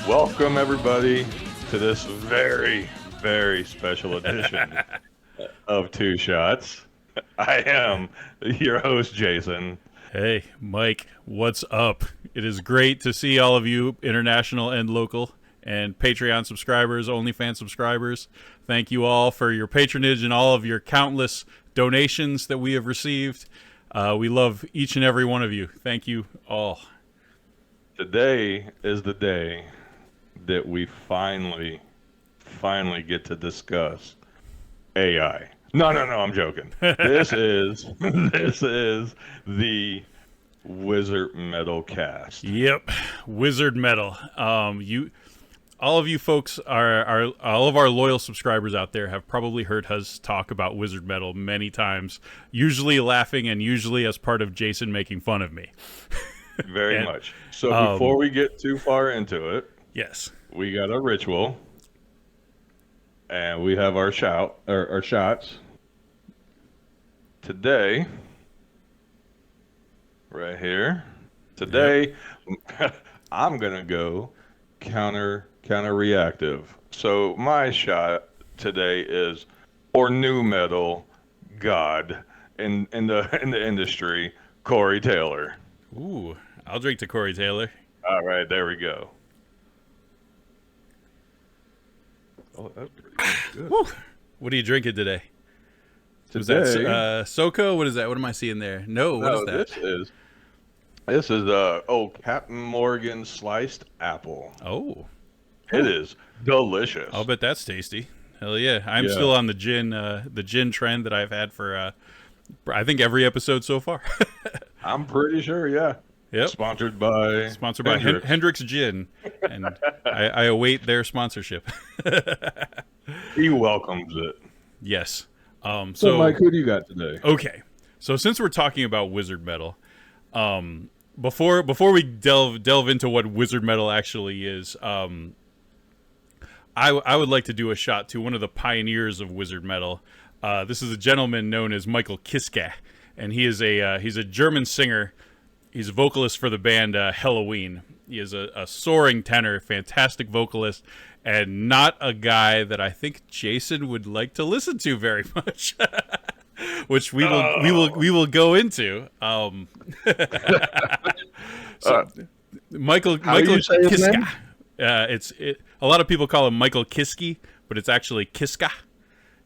Welcome, everybody, to this very, very special edition of Two Shots. I am your host, Jason. Hey, Mike, what's up? It is great to see all of you, international and local, and Patreon subscribers, OnlyFans subscribers. Thank you all for your patronage and all of your countless donations that we have received. We love each and every one of you. Thank you all. Today is the day that we finally get to discuss AI. No, I'm joking. This is the Wizard Metal Cast. Yep, Wizard Metal. All of you folks all of our loyal subscribers out there have probably heard us talk about Wizard Metal many times, usually laughing and usually as part of Jason making fun of me. Very much. So before we get too far into it, yes, we got a ritual, and we have our shots. Today, right here. Today, I'm gonna go counter-reactive. So my shot today is for new metal god in the industry, Corey Taylor. Ooh, I'll drink to Corey Taylor. All right, there we go. Oh, that's pretty good. Woo. What are you drinking today? Was that SoCo? What is that? What am I seeing there? No, what is that? This is Captain Morgan sliced apple. Oh, it is delicious. I'll bet that's tasty. Hell yeah! I'm still on the gin trend that I've had for I think every episode so far. I'm pretty sure, yeah. Yep. Sponsored by Hendrick's Gin, and I await their sponsorship. He welcomes it. Yes. So Mike, who do you got today? Okay. So since we're talking about Wizard Metal, before we delve into what Wizard Metal actually is, I would like to do a shot to one of the pioneers of Wizard Metal. This is a gentleman known as Michael Kiske, and he's a German singer. He's a vocalist for the band Helloween. He is a soaring tenor, fantastic vocalist, and not a guy that I think Jason would like to listen to very much. Which we will go into. Michael Kiske. A lot of people call him Michael Kiske, but it's actually Kiska.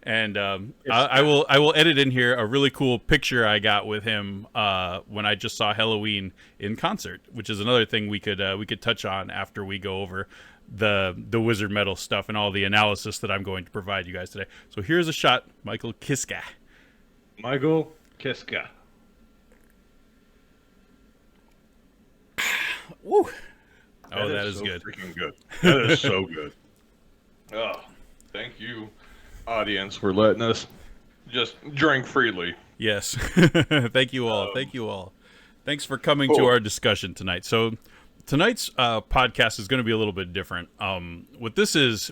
And I will edit in here a really cool picture I got with him when I just saw Helloween in concert, which is another thing we could touch on after we go over the Wizard Metal stuff and all the analysis that I'm going to provide you guys today. So here's a shot, Michael Kiske. Michael Kiske. Woo. Oh, that is so good. Freaking good. That is so good. Oh, thank you, audience, for letting us just drink freely. Yes. Thank you all. Thank you all. Thanks for coming to our discussion tonight. So tonight's podcast is going to be a little bit different. What this is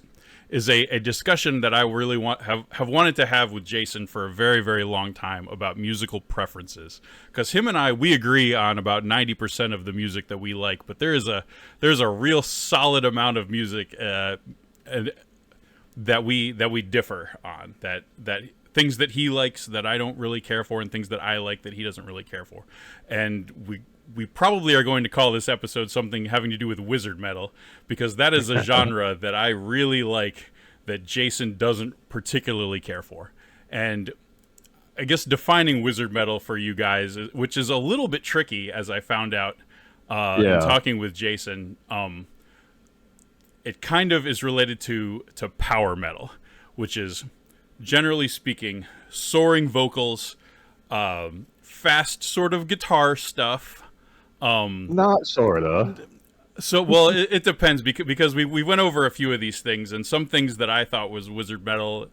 a discussion that I really have wanted to have with Jason for a very, very long time about musical preferences. Because him and we agree on about 90% of the music that we like, but there's a real solid amount of music that we differ on. That things that he likes that I don't really care for, and things that I like that he doesn't really care for. And we probably are going to call this episode something having to do with Wizard Metal, because that is a genre that I really like that Jason doesn't particularly care for. And I guess defining Wizard Metal for you guys, which is a little bit tricky, as I found out in talking with Jason, it kind of is related to power metal, which is, generally speaking, soaring vocals, fast sort of guitar stuff. Not sorta. So, well, it depends, because we went over a few of these things, and some things that I thought was Wizard Metal.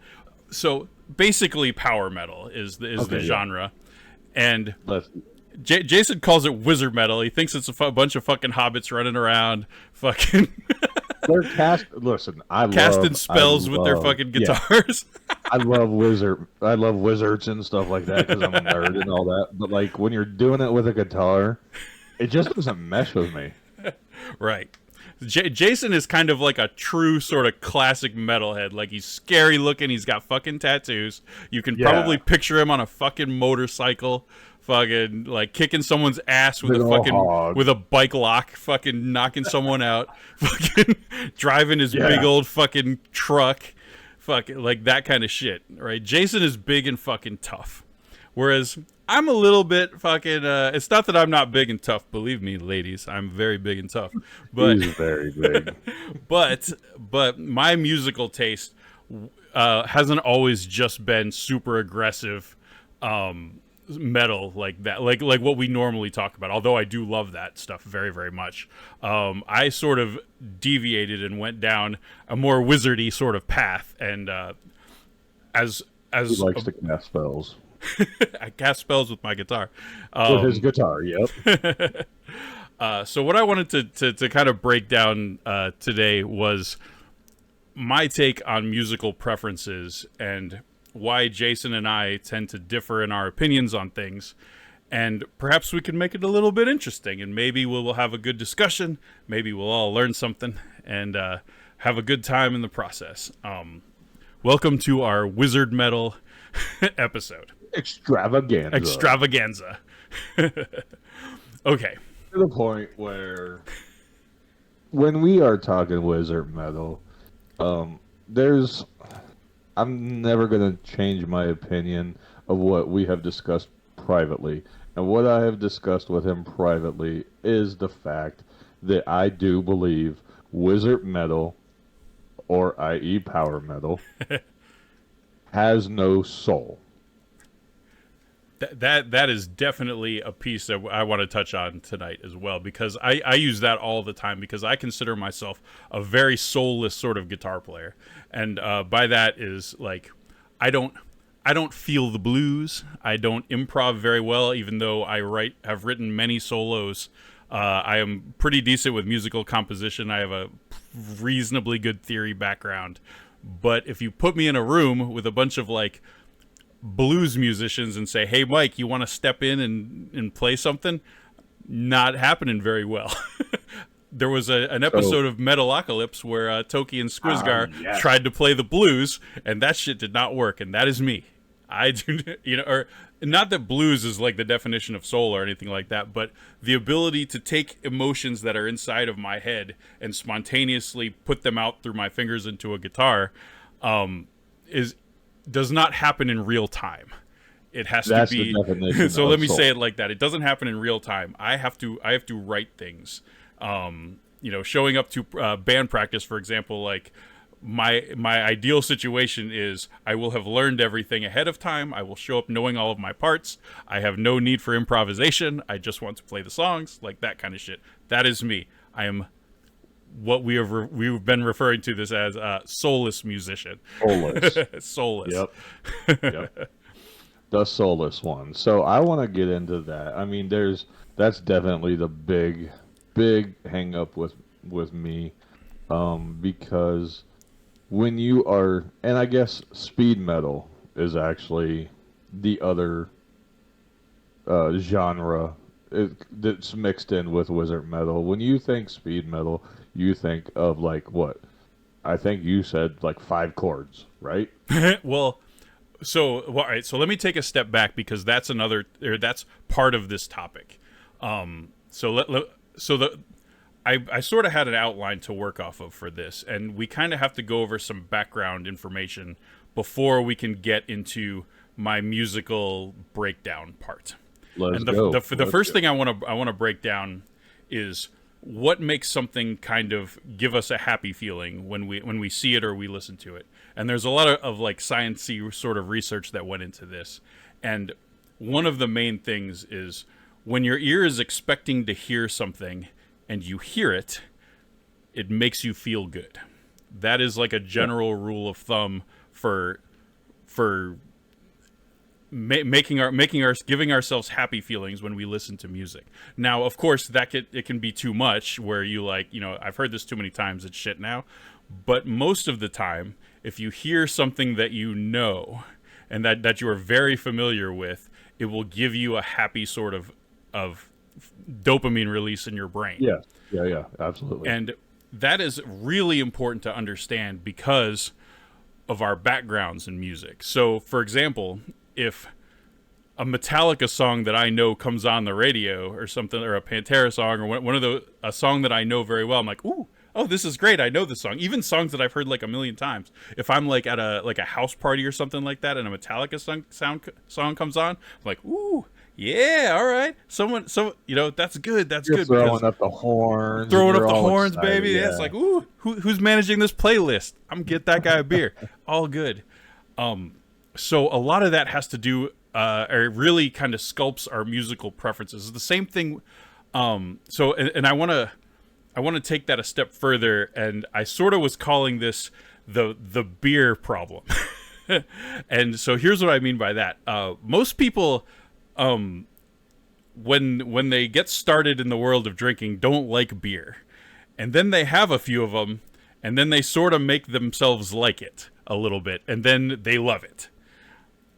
So basically, power metal is the genre, and Jason calls it Wizard Metal. He thinks it's a bunch of fucking hobbits running around, fucking. They're casting spells with their fucking guitars. Yeah. I love wizards and stuff like that because I'm a nerd and all that. But like when you're doing it with a guitar, it just doesn't mesh with me. Right. Jason is kind of like a true sort of classic metalhead. Like, he's scary looking. He's got fucking tattoos. You can probably picture him on a fucking motorcycle, fucking like kicking someone's ass with with a bike lock, fucking knocking someone out, fucking driving his big old fucking truck, fucking like that kind of shit, right? Jason is big and fucking tough, whereas I'm a little bit fucking. It's not that I'm not big and tough. Believe me, ladies, I'm very big and tough. But He's very big. but my musical taste hasn't always just been super aggressive metal like that, like what we normally talk about. Although I do love that stuff very, very much. I sort of deviated and went down a more wizardy sort of path, and as He likes to cast spells. I cast spells with my guitar. With his guitar, yep. So what I wanted to kind of break down today was my take on musical preferences and why Jason and I tend to differ in our opinions on things. And perhaps we can make it a little bit interesting, and maybe we'll have a good discussion. Maybe we'll all learn something and have a good time in the process. Welcome to our Wizard Metal episode. Extravaganza. Okay. To the point where when we are talking wizard metal, I'm never going to change my opinion of what we have discussed privately. And what I have discussed with him privately is the fact that I do believe wizard metal, or i.e. power metal, has no soul. That is definitely a piece that I want to touch on tonight as well, because I use that all the time, because I consider myself a very soulless sort of guitar player, and by that is like I don't feel the blues. I don't improv very well, even though I have written many solos. I am pretty decent with musical composition. I have a reasonably good theory background, but if you put me in a room with a bunch of like blues musicians and say, "Hey, Mike, you want to step in and play something?" Not happening very well. There was an episode of Metalocalypse where Toki and Squizgar tried to play the blues, and that shit did not work. And that is me. I do, or not that blues is like the definition of soul or anything like that, but the ability to take emotions that are inside of my head and spontaneously put them out through my fingers into a guitar, does not happen in real time. It has to be. So let me say it like that. It doesn't happen in real time. I have to write things. Showing up to band practice, for example, like my ideal situation is I will have learned everything ahead of time. I will show up knowing all of my parts. I have no need for improvisation. I just want to play the songs, like that kind of shit. That is me. I am what we've been referring to this as soulless musician. Soulless. Yep. The soulless one. So I want to get into that. I mean, that's definitely the big hang up with me, because when you are, and I guess speed metal is actually the other genre that's mixed in with wizard metal. When you think speed metal, you think of like what? I think you said like 5 chords, right? Well, all right. So let me take a step back, because that's part of this topic. I sort of had an outline to work off of for this, and we kind of have to go over some background information before we can get into my musical breakdown part. The first thing I want to break down is what makes something kind of give us a happy feeling when we see it or we listen to it. And there's a lot of like sciencey sort of research that went into this. And one of the main things is when your ear is expecting to hear something and you hear it, it makes you feel good. That is like a general rule of thumb for giving ourselves happy feelings when we listen to music. Now, of course, it can be too much, where you like, I've heard this too many times, it's shit now. But most of the time, if you hear something that you know and that you are very familiar with, it will give you a happy sort of dopamine release in your brain. Yeah, absolutely. And that is really important to understand because of our backgrounds in music. So, for example, if a Metallica song that I know comes on the radio or something, or a Pantera song, or a song that I know very well, I'm like, ooh, oh, this is great. I know this song. Even songs that I've heard like a million times. If I'm like at a house party or something like that, and a Metallica song comes on, I'm like, ooh, yeah, all right. That's good. That's You're good. throwing up the horns. Throwing and up you're the all horns, excited, baby. Yeah. It's like, ooh, who's managing this playlist? I'm get that guy a beer. All good. So a lot of that has to do, or really kind of sculpts our musical preferences. It's the same thing. And I want to take that a step further, and I sort of was calling this the beer problem. And so here's what I mean by that. Most people, when they get started in the world of drinking, don't like beer, and then they have a few of them, and then they sort of make themselves like it a little bit, and then they love it.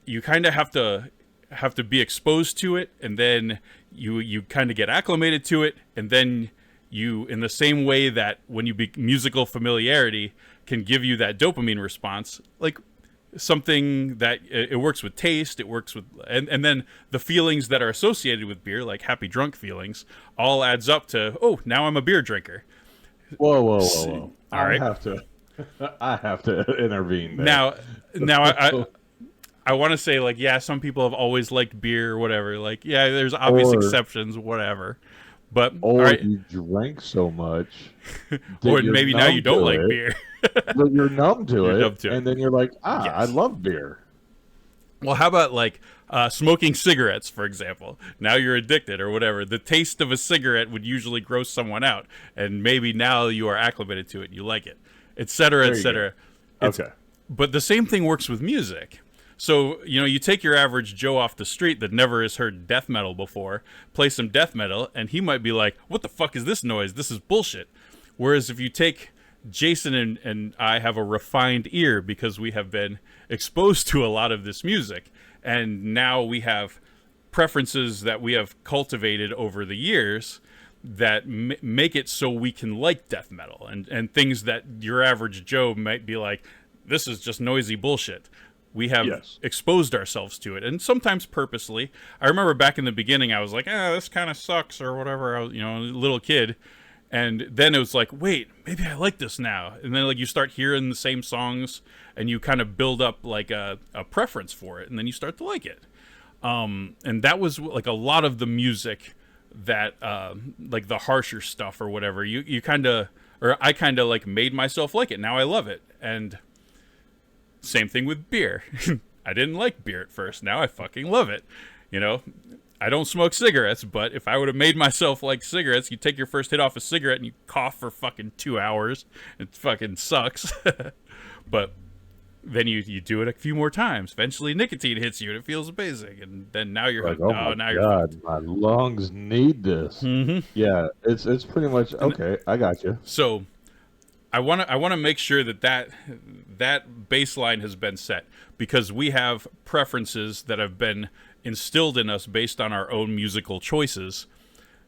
You kind of have to be exposed to it, and then you kind of get acclimated to it, and then you, in the same way that when you be musical familiarity can give you that dopamine response, like something that it works with taste, it works with, and then the feelings that are associated with beer, like happy drunk feelings, all adds up to, oh, now I'm a beer drinker. Whoa. All right. I have to intervene there. Now I want to say, like, yeah, some people have always liked beer or whatever. Like, yeah, there's obvious exceptions, whatever. But Or all right. you drank so much, or maybe now you don't like it, beer. but you're numb to You're it, numb to it. and then you're like, Yes. I love beer. Well, how about like smoking cigarettes, for example? Now you're addicted or whatever. The taste of a cigarette would usually gross someone out, and maybe now you are acclimated to it and you like it, etc., There you etc. Okay. But the same thing works with music. So, you take your average Joe off the street that never has heard death metal before, play some death metal, and he might be like, what the fuck is this noise? This is bullshit. Whereas if you take Jason and I have a refined ear because we have been exposed to a lot of this music, and now we have preferences that we have cultivated over the years that make it so we can like death metal and things that your average Joe might be like, this is just noisy bullshit. We have exposed ourselves to it, and sometimes purposely. I remember back in the beginning, I was like, this kind of sucks or whatever. I was, a little kid. And then it was like, wait, maybe I like this now. And then like you start hearing the same songs, and you kind of build up like a preference for it, and then you start to like it. And that was like a lot of the music that, like the harsher stuff or whatever, you kind of, or I kind of like made myself like it. Now I love it. And same thing with beer. I didn't like beer at first. Now I fucking love it. I don't smoke cigarettes, but if I would have made myself like cigarettes, you take your first hit off a cigarette and you cough for fucking 2 hours. It fucking sucks. But then you do it a few more times. Eventually nicotine hits you and it feels amazing. And then now you're like, hooked. oh my you're God, hooked. my lungs need this. Mm-hmm. Yeah, it's pretty much, okay, I got you. So I want to make sure that baseline has been set, because we have preferences that have been instilled in us based on our own musical choices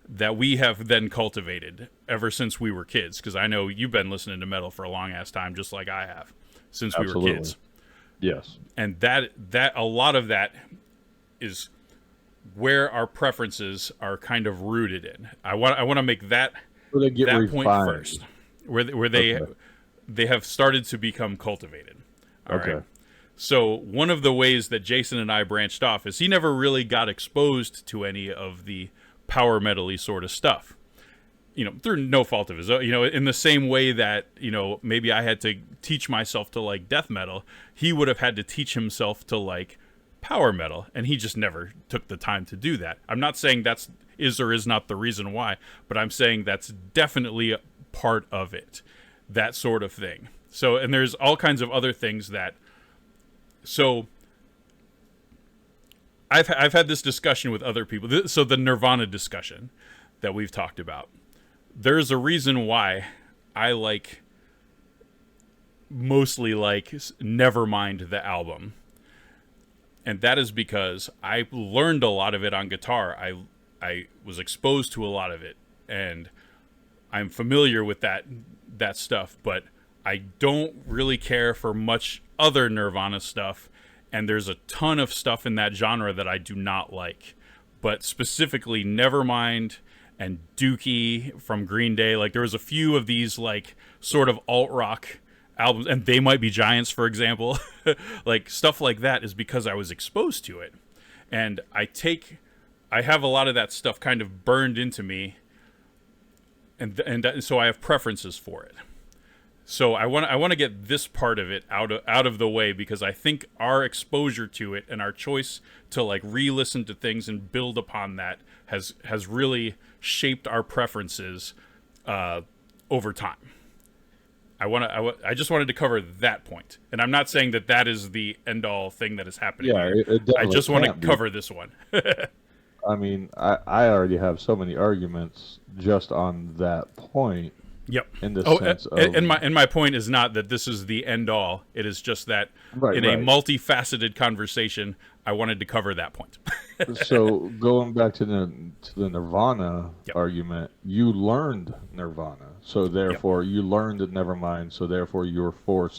that we have then cultivated ever since we were kids. Because I know you've been listening to metal for a long ass time, just like I have, since Absolutely. we were kids. Yes. And that a lot of that is where our preferences are kind of rooted in. I want to make that So they get that refined. point first, where they have started to become cultivated. All right. So one of the ways that Jason and I branched off is he never really got exposed to any of the power metal-y sort of stuff, through no fault of his own. In the same way that, maybe I had to teach myself to like death metal, he would have had to teach himself to like power metal, and he just never took the time to do that. I'm not saying that's is or is not the reason why, but I'm saying that's definitely a part of it, that sort of thing. So, and there's all kinds of other things that. So I've had this discussion with other people. So the Nirvana discussion that we've talked about, there's a reason why I mostly like Nevermind, the album. And that is because I learned a lot of it on guitar. I was exposed to a lot of it. And I'm familiar with that stuff, but I don't really care for much other Nirvana stuff, and there's a ton of stuff in that genre that I do not like. But specifically Nevermind and Dookie from Green Day, like there was a few of these like sort of alt rock albums, and They Might Be Giants, for example. Like stuff like that is because I was exposed to it, and I have a lot of that stuff kind of burned into me, and so I have preferences for it. So I want to get this part of it out of the way, because I think our exposure to it and our choice to like re-listen to things and build upon that has really shaped our preferences over time. I just wanted to cover that point, and I'm not saying that is the end all thing that is happening. Yeah, here. I just want to cover this one. I mean, I already have so many arguments just on that point. Yep. In the sense of, and my point is not that this is the end all. It is just that in a multifaceted conversation, I wanted to cover that point. So going back to the Nirvana argument, you learned Nirvana, so therefore you learned Nevermind, so therefore you were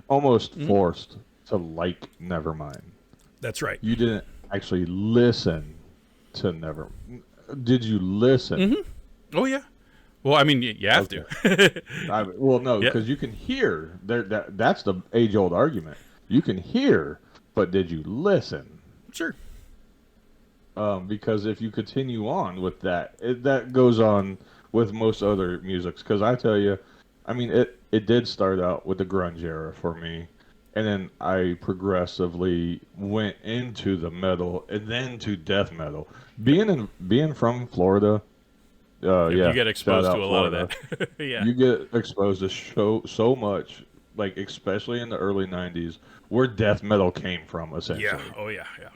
almost forced to like Nevermind. That's right. You didn't actually listen to Did you listen? Mm-hmm. Oh yeah. Well, I mean, you have to. Well, no, because you can hear. That's the age-old argument. You can hear, but did you listen? Sure. Because if you continue on with that, that goes on with most other musics. Because I tell you, I mean, it did start out with the grunge era for me, and then I progressively went into the metal and then to death metal. Being from Florida. You get exposed to a lot of that. Yeah. You get exposed to so much, like especially in the early 90s, where death metal came from, essentially. Yeah. Oh yeah, yeah.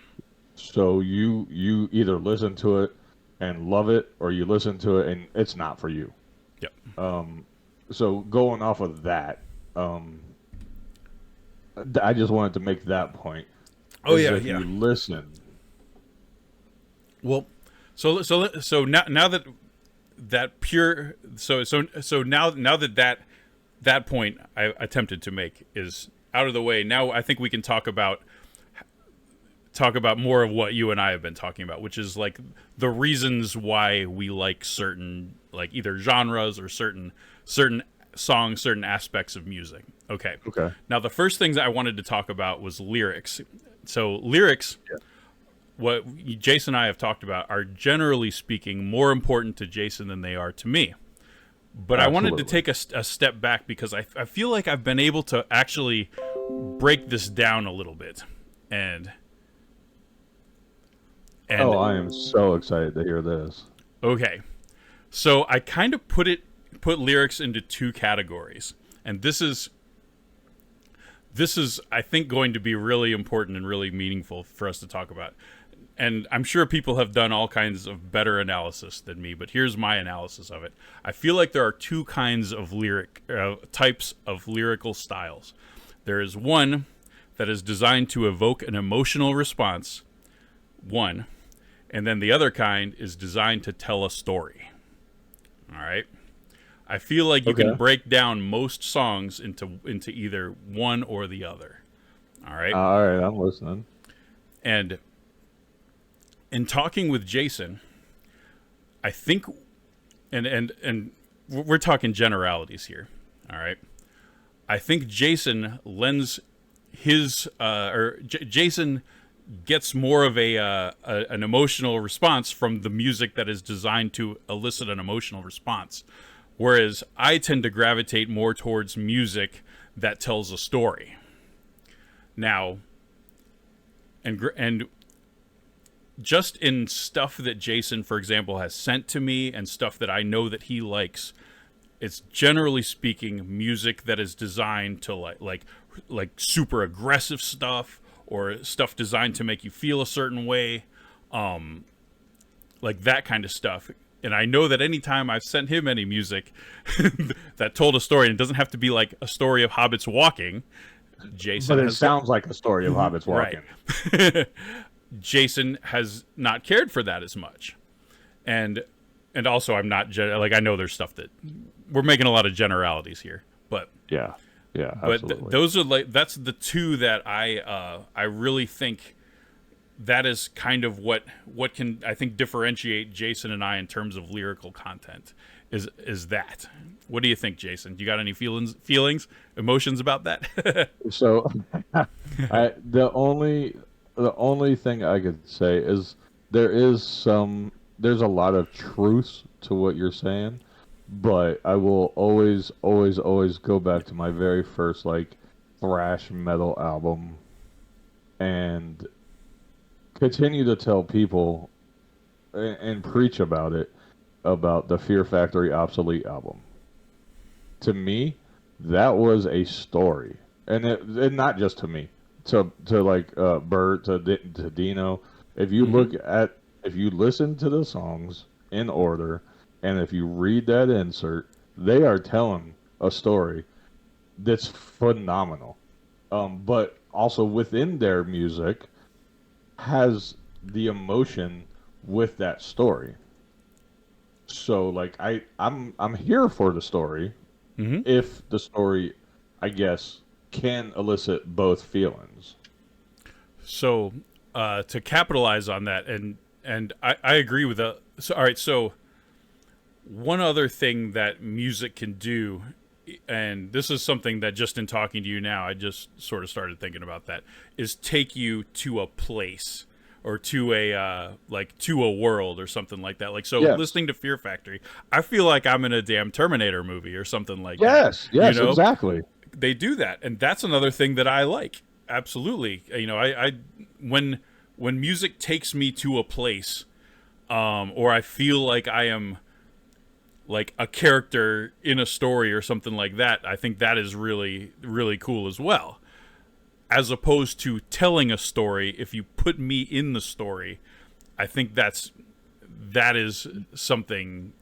So you either listen to it and love it, or you listen to it and it's not for you. Yep. So going off of that, I just wanted to make that point. Oh yeah, if yeah. you listen. Well, so now that that point I attempted to make is out of the way, now I think we can talk about more of what you and I have been talking about, which is like the reasons why we like certain, like either genres or certain songs, certain aspects of music. Okay. Now the first things I wanted to talk about was lyrics. So lyrics, what Jason and I have talked about, are generally speaking more important to Jason than they are to me. But I wanted to take a step back, because I feel like I've been able to actually break this down a little bit. And I am so excited to hear this. Okay. So I kind of put lyrics into two categories. And this is I think going to be really important and really meaningful for us to talk about. And I'm sure people have done all kinds of better analysis than me, but here's my analysis of it. I feel like there are two kinds of types of lyrical styles. There is one that is designed to evoke an emotional response, and then the other kind is designed to tell a story. All right? I feel like you can break down most songs into either one or the other. All right? All right, I'm listening. And in talking with Jason, I think, and we're talking generalities here, all right? I think Jason lends his, Jason gets more of an emotional response from the music that is designed to elicit an emotional response, whereas I tend to gravitate more towards music that tells a story. Now, and just in stuff that Jason, for example, has sent to me and stuff that I know that he likes, it's generally speaking music that is designed to like super aggressive stuff, or stuff designed to make you feel a certain way, like that kind of stuff. And I know that anytime I've sent him any music that told a story, and it doesn't have to be like a story of hobbits walking, Jason. But it sounds like a story of hobbits walking. Right. Jason has not cared for that as much. And and also I'm not like I know there's stuff that we're making a lot of generalities here, but Yeah. Yeah. but Absolutely. those are like that's the two that I really think that is kind of what can I think differentiate Jason and I in terms of lyrical content is that. What do you think, Jason? You got any feelings, emotions about that? So, the only thing I could say is there's a lot of truth to what you're saying, but I will always, always, always go back to my very first like thrash metal album and continue to tell people and preach about it, about the Fear Factory Obsolete album. To me, that was a story, and not just to me, to like Bert, to Dino. If you Mhm. if you listen to the songs in order, and if you read that insert, they are telling a story that's phenomenal. But also within their music has the emotion with that story. So like I'm here for the story Hmm. if the story, I guess, can elicit both feelings. So to capitalize on that, and I agree with that. So all right, so one other thing that music can do, and this is something that just in talking to you now, I just sort of started thinking about that, is take you to a place or to a like to a world or something like that. Like so, Yes. listening to Fear Factory, I feel like I'm in a damn Terminator movie or something like that. Yes. You Yes. know, Exactly. they do that, and that's another thing that I like. Absolutely, you know, I when music takes me to a place, or I feel like I am like a character in a story or something like that, I think that is really really cool as well. As opposed to telling a story, if you put me in the story, I think that is something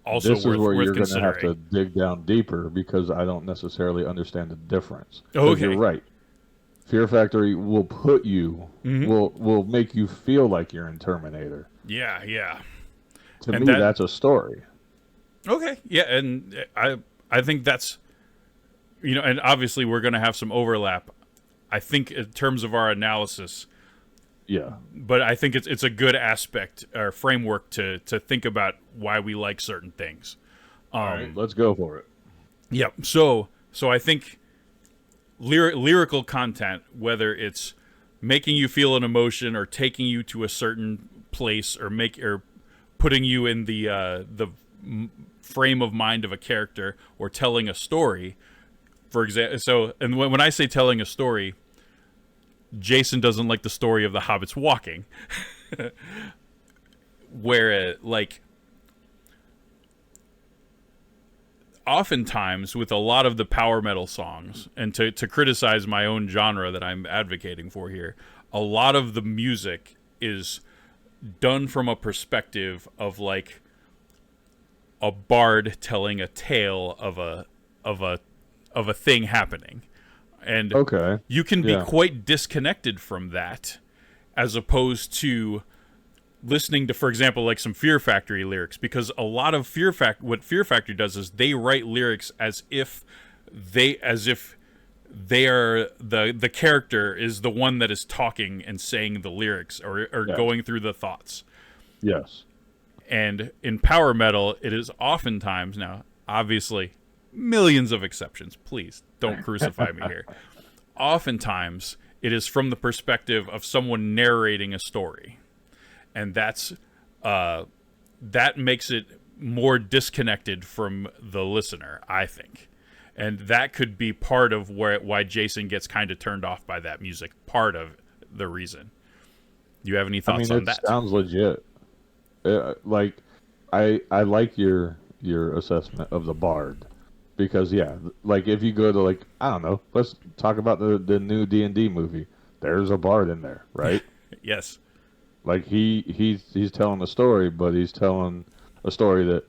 also This is where worth you're going to have to considering. dig down deeper because I don't necessarily understand the difference. Because you're Okay. right. Fear Factory will put you Hmm. will make you feel like you're in Terminator. Yeah, yeah. To And me, that that's a story. okay, yeah, and I think that's you know, and obviously we're going to have some overlap. I think in terms of our analysis, Yeah. but I think it's a good aspect or framework to think about why we like certain things. All right. Let's go for it. Yep. So I think lyrical content, whether it's making you feel an emotion or taking you to a certain place or putting you in the frame of mind of a character or telling a story, for example. So, and when I say telling a story, Jason doesn't like the story of the hobbits walking, where like oftentimes with a lot of the power metal songs, and to criticize my own genre that I'm advocating for here, a lot of the music is done from a perspective of like a bard telling a tale of a of a thing happening, and Okay. you can be Yeah. quite disconnected from that as opposed to listening to, for example, like some Fear Factory lyrics, because a lot of what Fear Factory does is they write lyrics as if they are the character is the one that is talking and saying the lyrics or Yes. going through the thoughts. Yes. And in power metal, it is oftentimes, now obviously millions of exceptions, please don't crucify me here. Oftentimes it is from the perspective of someone narrating a story, and that makes it more disconnected from the listener, I think. And that could be part of why Jason gets kind of turned off by that music. Part of the reason. You have any I thoughts mean, on it that? sounds legit. Like, I like your assessment of the Bard, because yeah, like if you go to like I don't know, let's talk about the new D&D movie. There's a Bard in there, right? Yes. Like he's telling a story, but he's telling a story that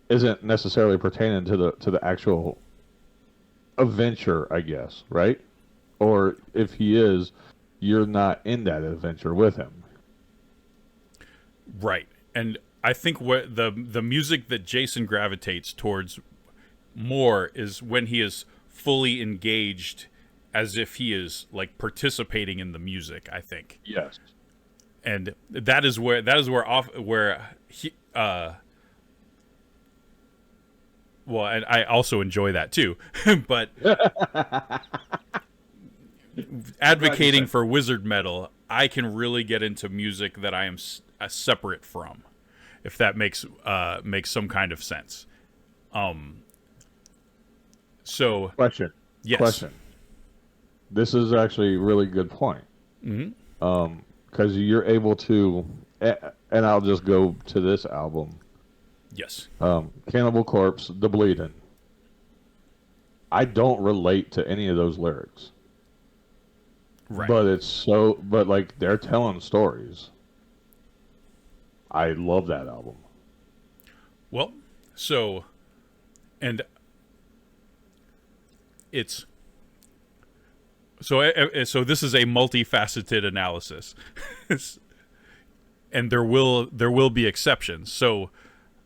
isn't necessarily pertaining to the actual adventure, I guess, right? Or if he is, you're not in that adventure with him. Right. And I think what the music that Jason gravitates towards more is when he is fully engaged, as if he is like participating in the music. I think, Yes. and that is where he. Well, and I also enjoy that too, but advocating for wizard metal, I can really get into music that I am separate from, if that makes some kind of sense. So Question. yes, Question. This is actually a really good point. Because you're able to, and I'll just go to this album. yes, Cannibal Corpse, The Bleeding. I don't relate to any of those lyrics. right. But like they're telling stories. I love that album. Well, so, and it's so this is a multifaceted analysis, and there will be exceptions. So,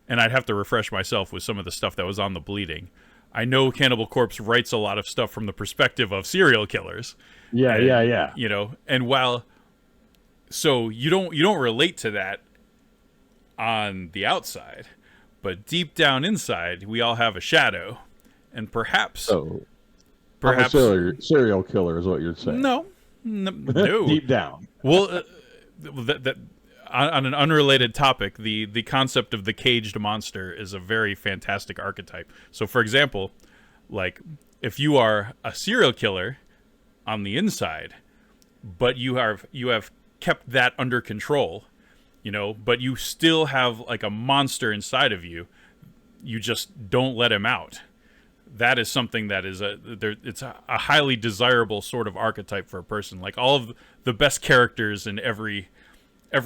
and I'd have to refresh myself with some of the stuff that was on The Bleeding. I know Cannibal Corpse writes a lot of stuff from the perspective of serial killers. Yeah, And, yeah. You know, and while so you don't relate to that on the outside, but deep down inside, we all have a shadow, and perhaps So, I'm a serial killer is what you're saying. no. Deep down. Well, that on an unrelated topic, the concept of the caged monster is a very fantastic archetype. So, for example, like if you are a serial killer on the inside, but you have kept that under control, you know, but you still have like a monster inside of you, you just don't let him out. That is something that is it's a highly desirable sort of archetype for a person. Like all of the best characters in every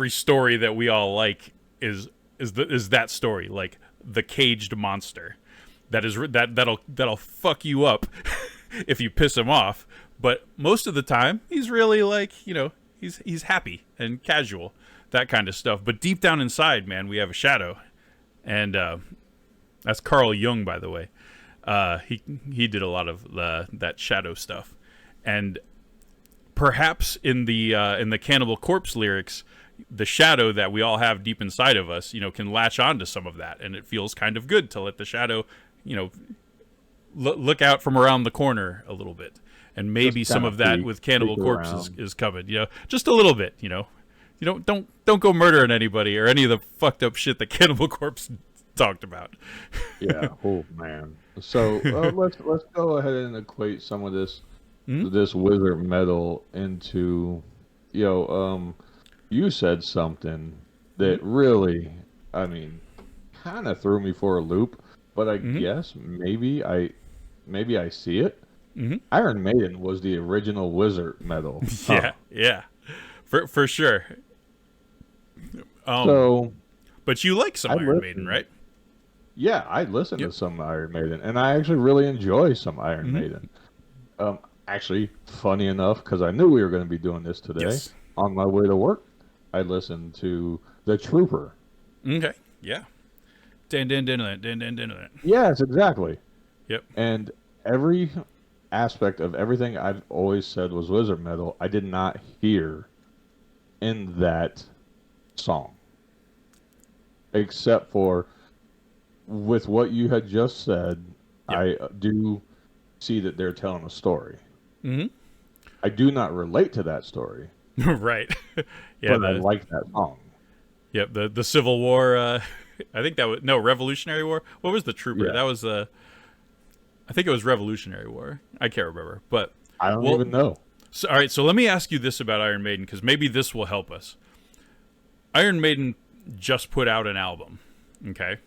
story that we all like is that story, like the caged monster that'll fuck you up if you piss him off. But most of the time, he's really like, you know, he's happy and casual, that kind of stuff. But deep down inside, man, we have a shadow, and that's Carl Jung, by the way. He did a lot of that shadow stuff, and perhaps in the Cannibal Corpse lyrics, the shadow that we all have deep inside of us, you know, can latch on to some of that, and it feels kind of good to let the shadow, you know, look out from around the corner a little bit. And maybe some of that with Cannibal Corpse is coming, you know, just a little bit, you know. You don't go murdering anybody or any of the fucked up shit that Cannibal Corpse talked about. Yeah. Oh man. So let's go ahead and equate some of this wizard metal into, you know, you said something that really, I mean, kind of threw me for a loop, but I guess maybe I see it. Iron Maiden was the original wizard metal. Yeah, for sure. So, but you like some Iron Maiden, right? Yeah, I listen to some Iron Maiden, and I actually really enjoy some Iron Maiden. Actually, funny enough, because I knew we were going to be doing this today, on my way to work, I listened to The Trooper. Okay, yeah. Din. Yes, exactly. Yep. And every aspect of everything I've always said was wizard metal, I did not hear in that song. Except for with what you had just said, I do see that they're telling a story. I do not relate to that story. Right. Yeah, but I like that song. Yep, the Civil War, I think that was, no, Revolutionary War. What was the Trooper? Yeah. That was, I think it was Revolutionary War. I can't remember, but. I don't even know. So, all right, so let me ask you this about Iron Maiden, because maybe this will help us. Iron Maiden just put out an album, okay?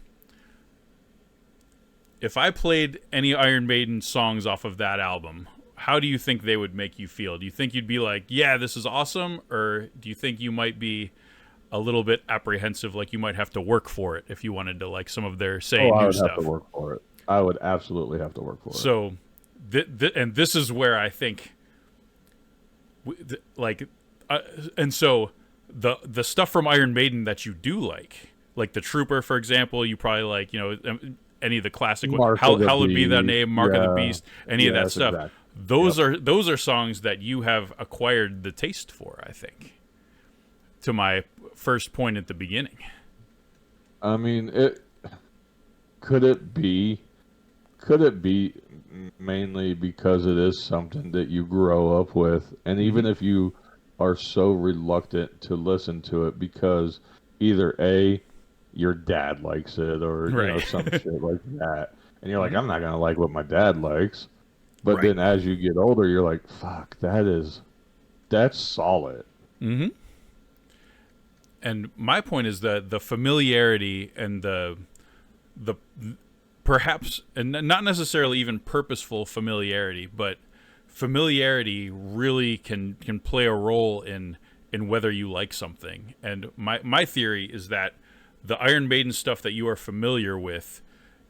If I played any Iron Maiden songs off of that album, how do you think they would make you feel? Do you think you'd be like, yeah, this is awesome? Or do you think you might be a little bit apprehensive, like you might have to work for it if you wanted to like some of their, say, I new would stuff? have to work for it. I would absolutely have to work for it. So, and this is where I think, and so the stuff from Iron Maiden that you do like, like the Trooper, for example. You probably like, you know, any of the classic Mark of the Hallowed Be Thy Beast, Name, Mark of the yeah. Beast, any of that Yes, stuff. exactly. Those are songs that you have acquired the taste for, I think. To my first point at the beginning. I mean, could it be could it be mainly because it is something that you grow up with, and even if you are so reluctant to listen to it because either A, your dad likes it, or you know Right. some shit like that, and you're like, I'm not gonna like what my dad likes, but Right. then as you get older, you're like, fuck, that's solid. Mm-hmm. And my point is that the familiarity and the perhaps, and not necessarily even purposeful familiarity, but familiarity really can play a role in whether you like something. And my theory is that the Iron Maiden stuff that you are familiar with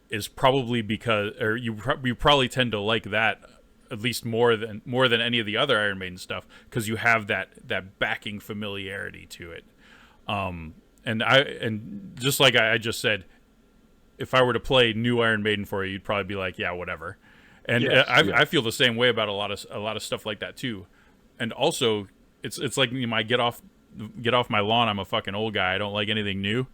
is probably because, or you probably tend to like that at least more than any of the other Iron Maiden stuff, because you have that backing familiarity to it. And just like I just said, if I were to play new Iron Maiden for you, you'd probably be like, yeah, whatever. And Yes, I feel the same way about a lot of stuff like that too. And also, it's like my get off my lawn. I'm a fucking old guy. I don't like anything new,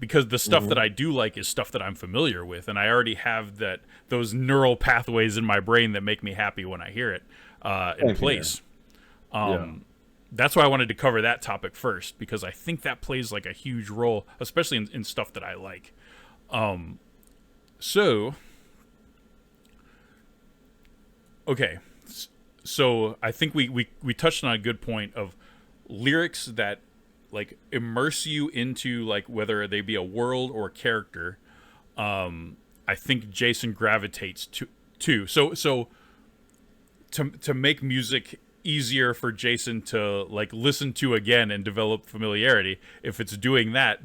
because the stuff that I do like is stuff that I'm familiar with, and I already have those neural pathways in my brain that make me happy when I hear it in place. That's why I wanted to cover that topic first, because I think that plays like a huge role, especially in stuff that I like. So, okay. So I think we touched on a good point of lyrics that like immerse you into, like, whether they be a world or a character. I think Jason gravitates to. So to make music easier for Jason to like listen to again and develop familiarity, if it's doing that,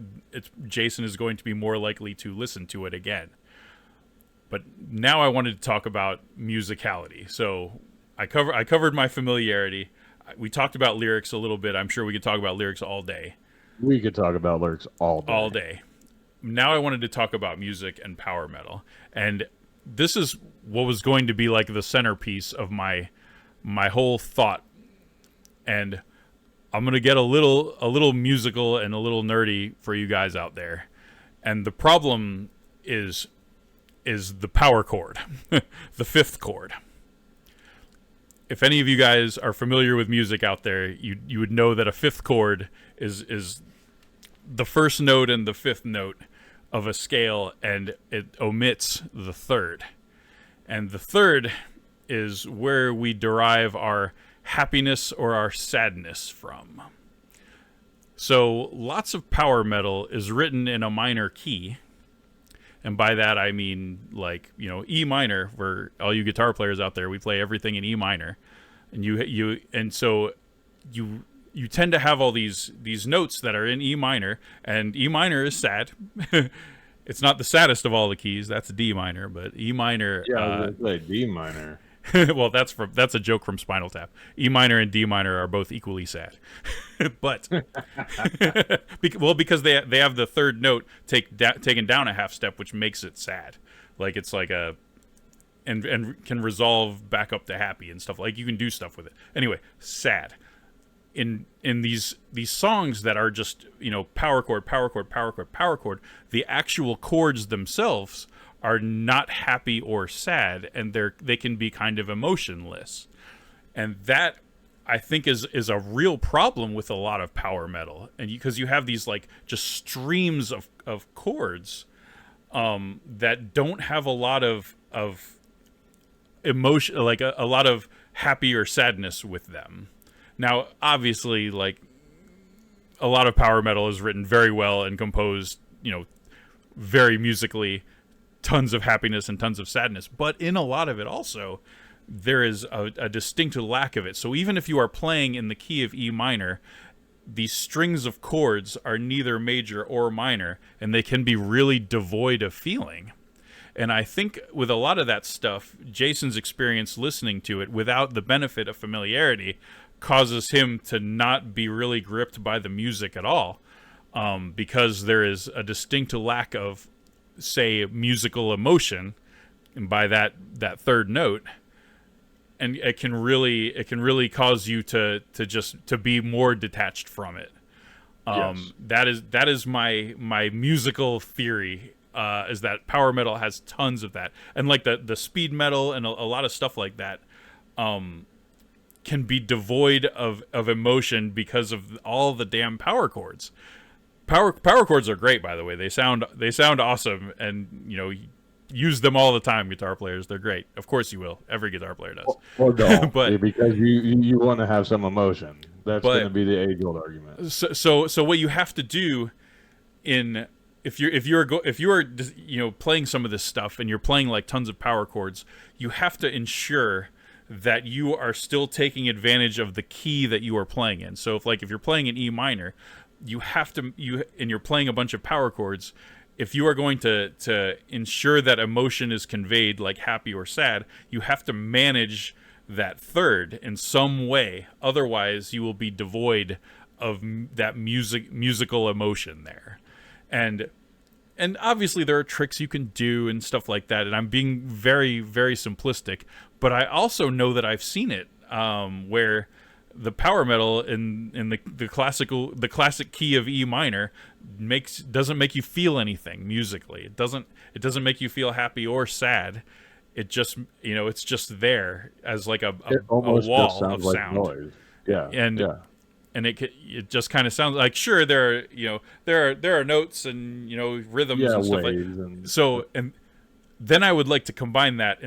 Jason is going to be more likely to listen to it again. But now I wanted to talk about musicality. So I covered my familiarity. We talked about lyrics a little bit. I'm sure we could talk about lyrics all day. We could talk about lyrics all day. All day. Now I wanted to talk about music and power metal. And this is what was going to be like the centerpiece of my whole thought. And I'm going to get a little musical and a little nerdy for you guys out there. And the problem is the power chord, the fifth chord. If any of you guys are familiar with music out there, you would know that a fifth chord is the first note and the fifth note of a scale, and it omits the third. And the third is where we derive our happiness or our sadness from. So lots of power metal is written in a minor key. And by that I mean, like, you know, E minor. For all you guitar players out there, we play everything in E minor. And so you tend to have all these notes that are in E minor, and E minor is sad. It's not the saddest of all the keys. That's D minor, but E minor. Yeah, I was gonna say D minor. Well, that's a joke from Spinal Tap. E minor and D minor are both equally sad, but because they have the third note taken down a half step, which makes it sad. Like it's like and can resolve back up to happy and stuff. Like you can do stuff with it. Anyway, sad. In these songs that are just, you know, power chord, power chord, power chord, power chord, the actual chords themselves are not happy or sad, and they can be kind of emotionless. And that, I think, is a real problem with a lot of power metal. And because you have these like just streams of chords that don't have a lot of emotion, like a lot of happy or sadness with them. Now, obviously, like, a lot of power metal is written very well and composed, you know, very musically, tons of happiness and tons of sadness. But in a lot of it also, there is a distinct lack of it. So even if you are playing in the key of E minor, these strings of chords are neither major or minor, and they can be really devoid of feeling. And I think with a lot of that stuff, Jason's experience listening to it without the benefit of familiarity causes him to not be really gripped by the music at all. because there is a distinct lack of, say, musical emotion, and by that third note, and it can really cause you to be more detached from it. Yes. That is my musical theory. Is that power metal has tons of that, and like the speed metal and a lot of stuff like that, can be devoid of emotion because of all the damn power chords. Power chords are great, by the way. They sound awesome, and use them all the time. Guitar players, they're great. Of course you will. Every guitar player does. Or don't, But because you want to have some emotion. That's going to be the age-old argument. So what you have to do if you are playing some of this stuff and you're playing like tons of power chords, you have to ensure that you are still taking advantage of the key that you are playing in. So if you're playing in E minor, you have to and you're playing a bunch of power chords. If you are going to ensure that emotion is conveyed, like happy or sad, you have to manage that third in some way. Otherwise, you will be devoid of that musical emotion there. And obviously there are tricks you can do and stuff like that. And I'm being very, very simplistic, but I also know that I've seen it where the power metal in the classic key of E minor doesn't make you feel anything musically. It doesn't make you feel happy or sad. It just it's just there as like a wall of like sound. Noise. Yeah. And it just kind of sounds like, sure, there are notes and rhythms and stuff like. And then I would like to combine that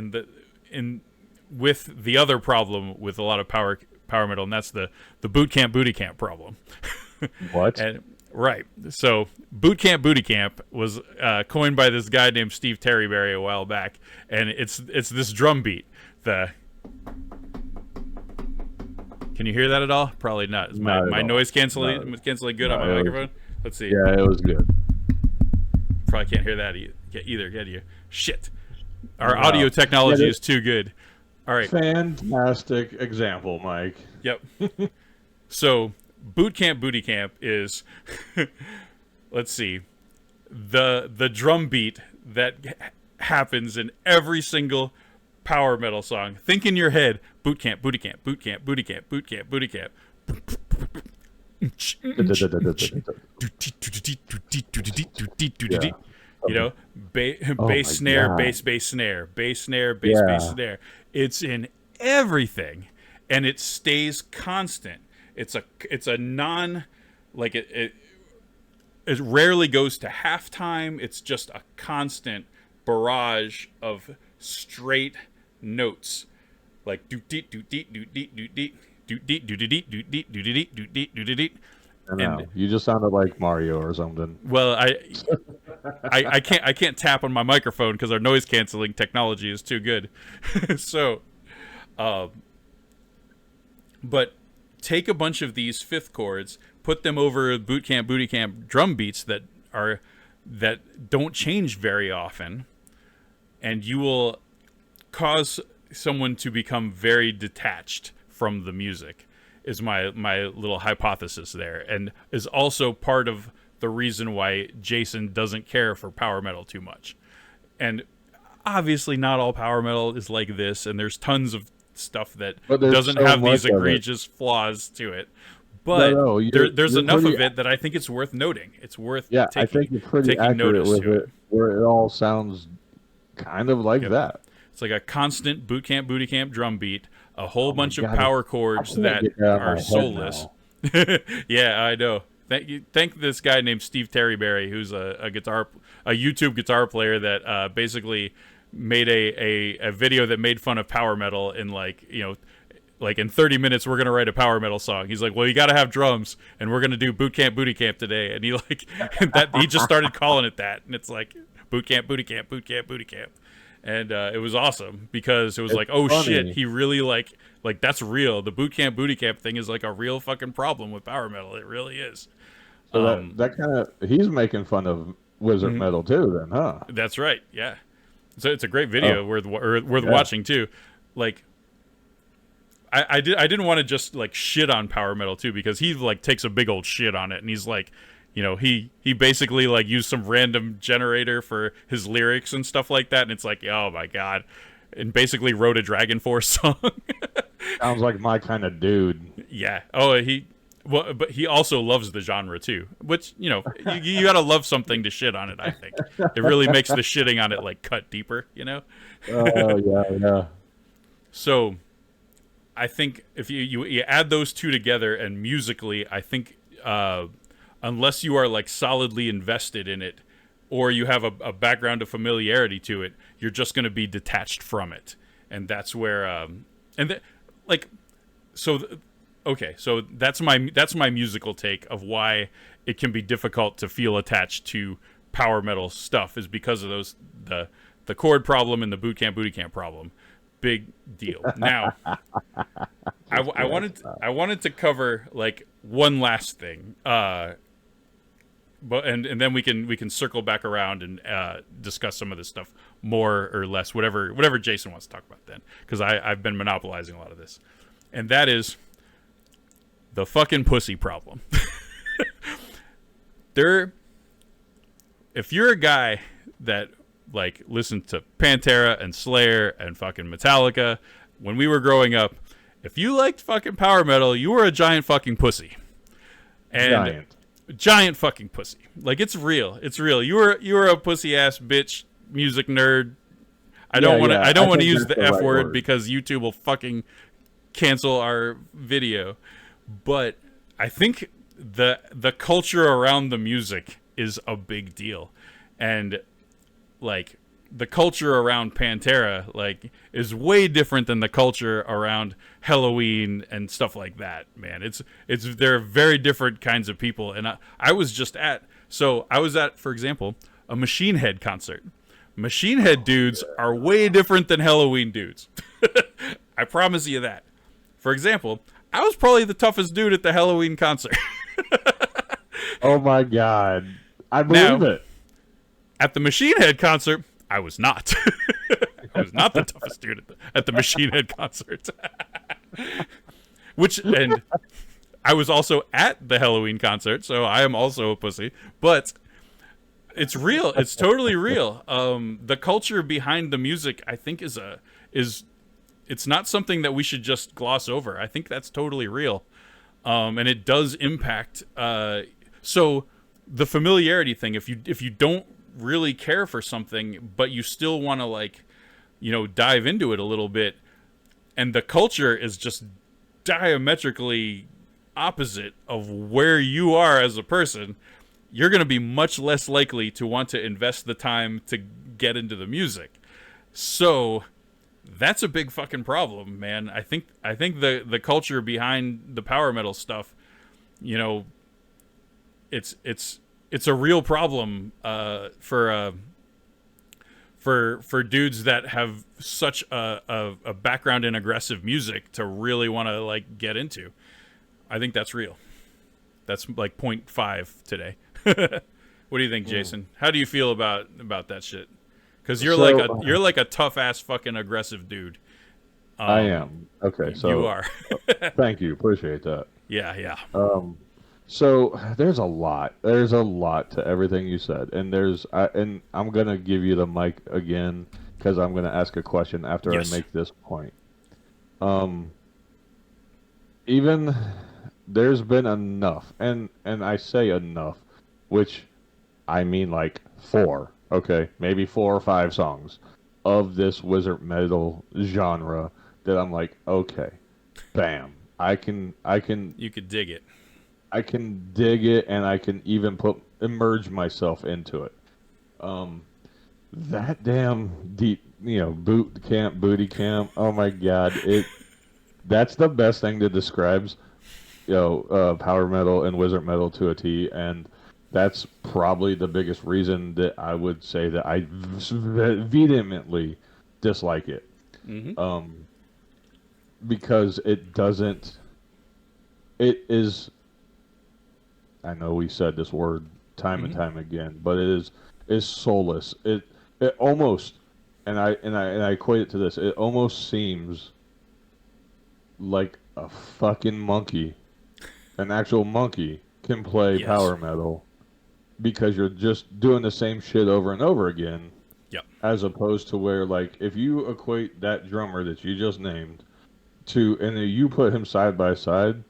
with the other problem with a lot of power metal, and that's the boot camp booty camp problem. What? Right. So boot camp booty camp was coined by this guy named Steve Terryberry a while back, and it's this drum beat. Can you hear that at all? Probably not. Is my noise canceling good on my microphone? Let's see. Yeah, it was good. Probably can't hear that either, can you? Shit. Our audio technology is too good. All right. Fantastic example, Mike. Yep. So, boot camp booty camp is let's see. The drum beat that happens in every single power metal song. Think in your head, boot camp, booty camp, boot camp, booty camp, boot camp, booty camp. Bass snare, bass snare, bass snare, bass snare. It's in everything, and it stays constant. It's a non, like it rarely goes to halftime. It's just a constant barrage of straight notes, like do dee do dee do dee do dee do dee do dee do dee do dee do dee do dee. And you just sounded like Mario or something. Well, I can't tap on my microphone because our noise canceling technology is too good. So, but take a bunch of these fifth chords, put them over boot camp booty camp drum beats that don't change very often, and you will cause someone to become very detached from the music, is my little hypothesis there, and is also part of the reason why Jason doesn't care for power metal too much. And obviously not all power metal is like this, and there's tons of stuff that doesn't have these egregious flaws to it. But there's enough of it that I think it's worth noting. It's worth I think you're pretty accurate with it, where it all sounds kind of like that. It's like a constant boot camp, booty camp drum beat, a whole bunch of power chords that are soulless. Yeah, I know. Thank this guy named Steve Terryberry, who's a YouTube guitar player that basically made a video that made fun of power metal in like in 30 minutes we're gonna write a power metal song. He's like, well, you got to have drums, and we're gonna do boot camp booty camp today, and he just started calling it that, and it's like boot camp booty camp, boot camp booty camp. And it was awesome because it was like, oh, funny. Shit, he really like that's real. The boot camp booty camp thing is like a real fucking problem with power metal. It really is. So that kind of, he's making fun of wizard metal too, then, huh? That's right. Yeah. So it's a great video worth watching too. Like, I didn't want to just like shit on power metal too, because he like takes a big old shit on it, and he's like, you know, he basically like used some random generator for his lyrics and stuff like that, and it's like, oh my god, and basically wrote a Dragon Force song. Sounds like my kind of dude. Yeah. Oh, well, but he also loves the genre too, which, you know, you gotta love something to shit on it. I think it really makes the shitting on it like cut deeper, you know. Oh yeah. So, I think if you add those two together, and musically, I think unless you are like solidly invested in it, or you have a background of familiarity to it, you're just going to be detached from it, and that's where so that's my musical take of why it can be difficult to feel attached to power metal stuff, is because of the chord problem and the booty camp problem. Big deal. Now, I wanted to cover like one last thing, but and then we can circle back around and discuss some of this stuff more or less, whatever Jason wants to talk about then, because I've been monopolizing a lot of this, and that is the fucking pussy problem. If you're a guy that like listened to Pantera and Slayer and fucking Metallica when we were growing up, if you liked fucking power metal, you were a giant fucking pussy. And giant fucking pussy. Like, it's real. It's real. You were a pussy ass bitch music nerd. I don't want to use the F word because YouTube will fucking cancel our video. But I think the culture around the music is a big deal. And like, the culture around Pantera like is way different than the culture around Halloween and stuff like that, man. They're very different kinds of people. And I was at, for example, a Machine Head concert. Machine Head dudes are way different than Halloween dudes. I promise you that. For example, I was probably the toughest dude at the Halloween concert. Oh my god. I believe it. At the Machine Head concert, I was not. I was not the toughest dude at the Machine Head concert. And I was also at the Halloween concert, so I am also a pussy. But it's real. It's totally real. The culture behind the music, I think, it's not something that we should just gloss over. I think that's totally real. And it does impact. So the familiarity thing, if you don't really care for something, but you still want to, like, you know, dive into it a little bit, and the culture is just diametrically opposite of where you are as a person, you're going to be much less likely to want to invest the time to get into the music. So that's a big fucking problem, man. I think the culture behind the power metal stuff, you know, it's a real problem for dudes that have such a background in aggressive music to really want to like get into. I think that's real. That's like 0.5 today. What do you think, Jason? How do you feel about that shit? Because you're like a tough ass fucking aggressive dude. I am. Okay, so you are. Thank you. Appreciate that. Yeah. So there's a lot. There's a lot to everything you said, and and I'm gonna give you the mic again because I'm gonna ask a question after Yes. I make this point. Even there's been enough, and I say enough, which I mean like 4, okay, maybe 4 or 5 songs of this wizard metal genre that I'm like, okay, bam, I can. You could dig it. I can dig it, and I can even immerse myself into it. That damn deep, booty camp. Oh my god, that's the best thing that describes, power metal and wizard metal to a T, and that's probably the biggest reason that I would say that I vehemently dislike it. Mm-hmm. Because it doesn't. It is. I know we said this word time and time again, but it is soulless. It almost, and I equate it to this. It almost seems like a fucking monkey, an actual monkey, can play Yes. power metal because you're just doing the same shit over and over again. Yep. As opposed to where, like, if you equate that drummer that you just named to, and then you put him side by side,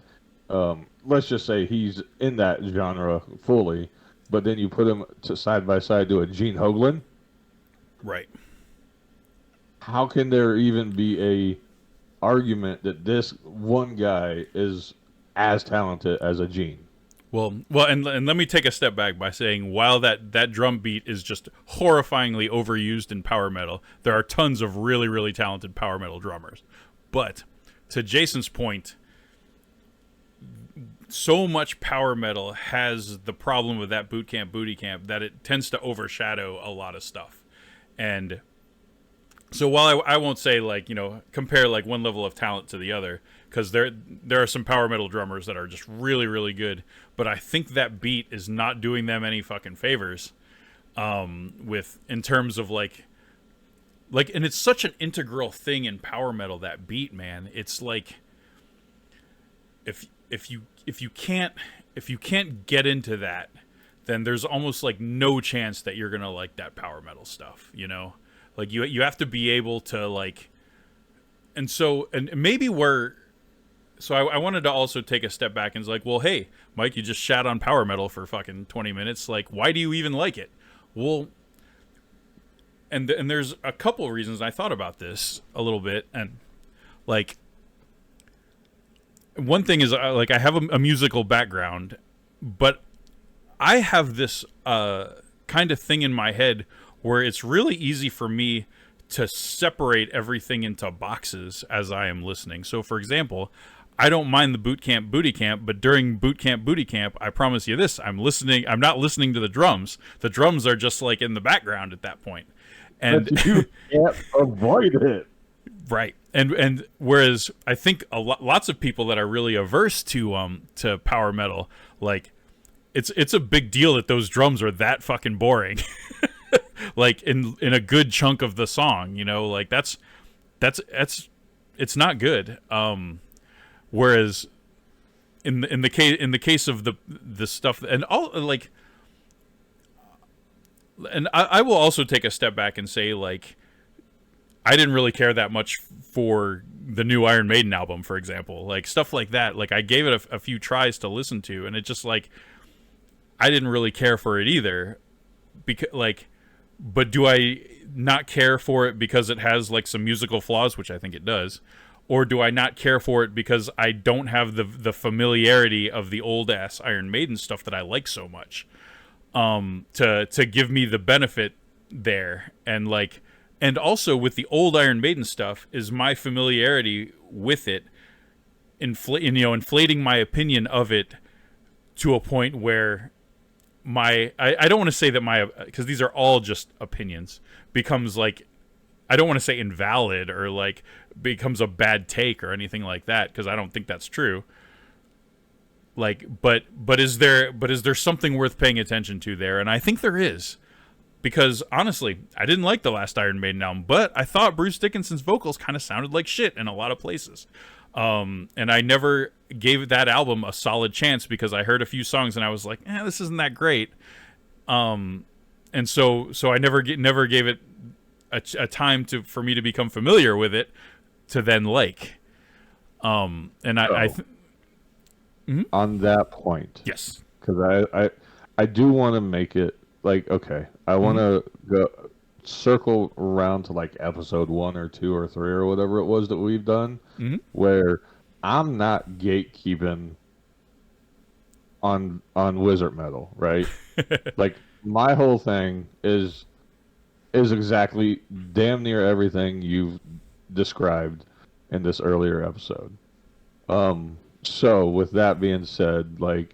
let's just say he's in that genre fully, but then you put him to side by side to a Gene Hoglan. Right. How can there even be a argument that this one guy is as talented as a Gene? Well, and let me take a step back by saying, while that drum beat is just horrifyingly overused in power metal, there are tons of really, really talented power metal drummers. But to Jason's point, so much power metal has the problem with that boot camp booty camp that it tends to overshadow a lot of stuff. And so while I won't say, like, compare like one level of talent to the other, because there are some power metal drummers that are just really, really good, but I think that beat is not doing them any fucking favors in terms of like, and it's such an integral thing in power metal, that beat, man. It's like, if you can't get into that, then there's almost like no chance that you're gonna like that power metal stuff, Like you have to be able to like, and maybe I wanted to also take a step back and it's like, well, hey, Mike, you just shat on power metal for fucking 20 minutes. Like, why do you even like it? Well, and there's a couple reasons. I thought about this a little bit, and like, one thing is, like, I have a musical background, but I have this kind of thing in my head where it's really easy for me to separate everything into boxes as I am listening. So, for example, I don't mind the boot camp booty camp, but during boot camp booty camp, I promise you this, I'm not listening to the drums. The drums are just like in the background at that point. And but you can't avoid it. Right. And whereas I think lots of people that are really averse to power metal, like, it's a big deal that those drums are that fucking boring. Like in a good chunk of the song, like that's it's not good. Whereas in the case of the stuff, and all, like, and I will also take a step back and say, like, I didn't really care that much for the new Iron Maiden album, for example, like stuff like that. Like, I gave it a few tries to listen to, and it just, like, I didn't really care for it either. Because, like, but do I not care for it because it has, like, some musical flaws, which I think it does, or do I not care for it because I don't have the familiarity of the old ass Iron Maiden stuff that I like so much, to give me the benefit there? And, like, and also with the old Iron Maiden stuff is my familiarity with it inflating my opinion of it to a point where I don't want to say that because these are all just opinions, becomes, like, I don't want to say invalid or, like, becomes a bad take or anything like that, because I don't think that's true. Like, but is there something worth paying attention to there? And I think there is. Because, honestly, I didn't like the last Iron Maiden album, but I thought Bruce Dickinson's vocals kind of sounded like shit in a lot of places. And I never gave that album a solid chance because I heard a few songs and I was like, this isn't that great. And so I never gave it a time for me to become familiar with it to then like. And on that point, yes, because I do want to make it, like, okay, I want to go circle around to, like, episode 1 or 2 or 3 or whatever it was that we've done, where I'm not gatekeeping on wizard metal, right? Like, my whole thing is exactly damn near everything you've described in this earlier episode. So with that being said, like,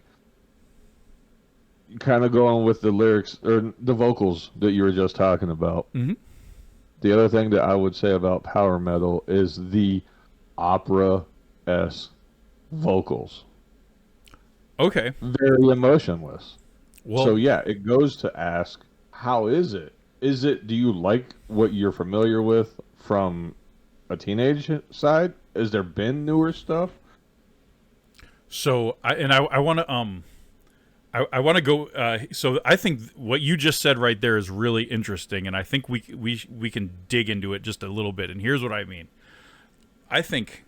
kind of going with the lyrics or the vocals that you were just talking about. The other thing that I would say about power metal is the opera-esque vocals. Okay. Very emotionless. Well, So yeah, it goes to ask, how is it? Do you like what you're familiar with from a teenage side? Has there been newer stuff? So I want to I want to go. So I think what you just said right there is really interesting, and I think we can dig into it just a little bit. And here's what I mean. I think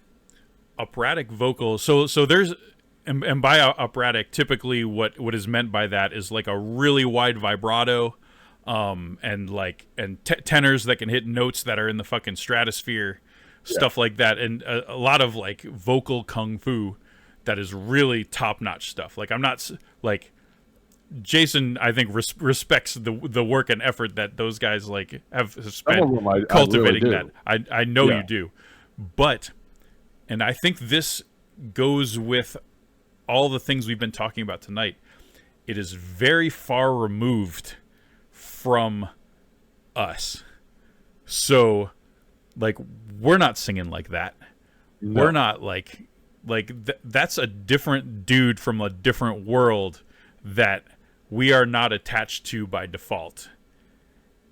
operatic vocals. So there's and by operatic, typically what is meant by that is like a really wide vibrato, and tenors that can hit notes that are in the fucking stratosphere, stuff like that, and a lot of like vocal kung fu that is really top notch stuff. Like I'm not like Jason, I think respects the work and effort that those guys like have spent cultivating that. I know you do, but and I think this goes with all the things we've been talking about tonight. It is very far removed from us, so like we're not singing like that. No. We're not like that's a different dude from a different world that we are not attached to by default.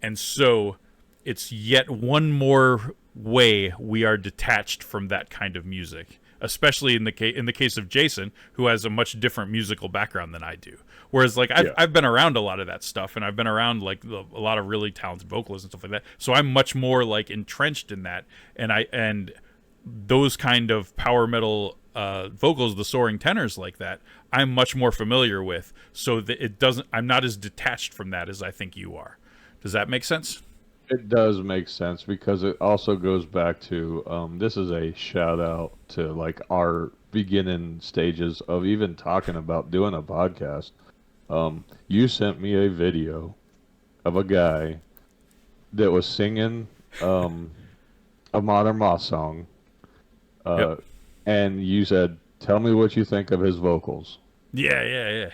And so it's yet one more way we are detached from that kind of music, especially in the case of Jason, who has a much different musical background than I do. Whereas like I've been around a lot of that stuff, and I've been around like a lot of really talented vocalists and stuff like that. So I'm much more like entrenched in that, and those kind of power metal vocals, the soaring tenors like that, I'm much more familiar with. So that I'm not as detached from that as I think you are. Does that make sense? It does make sense, because it also goes back to this is a shout out to like our beginning stages of even talking about doing a podcast. You sent me a video of a guy that was singing a Modern Moth song. And you said, tell me what you think of his vocals. Yeah.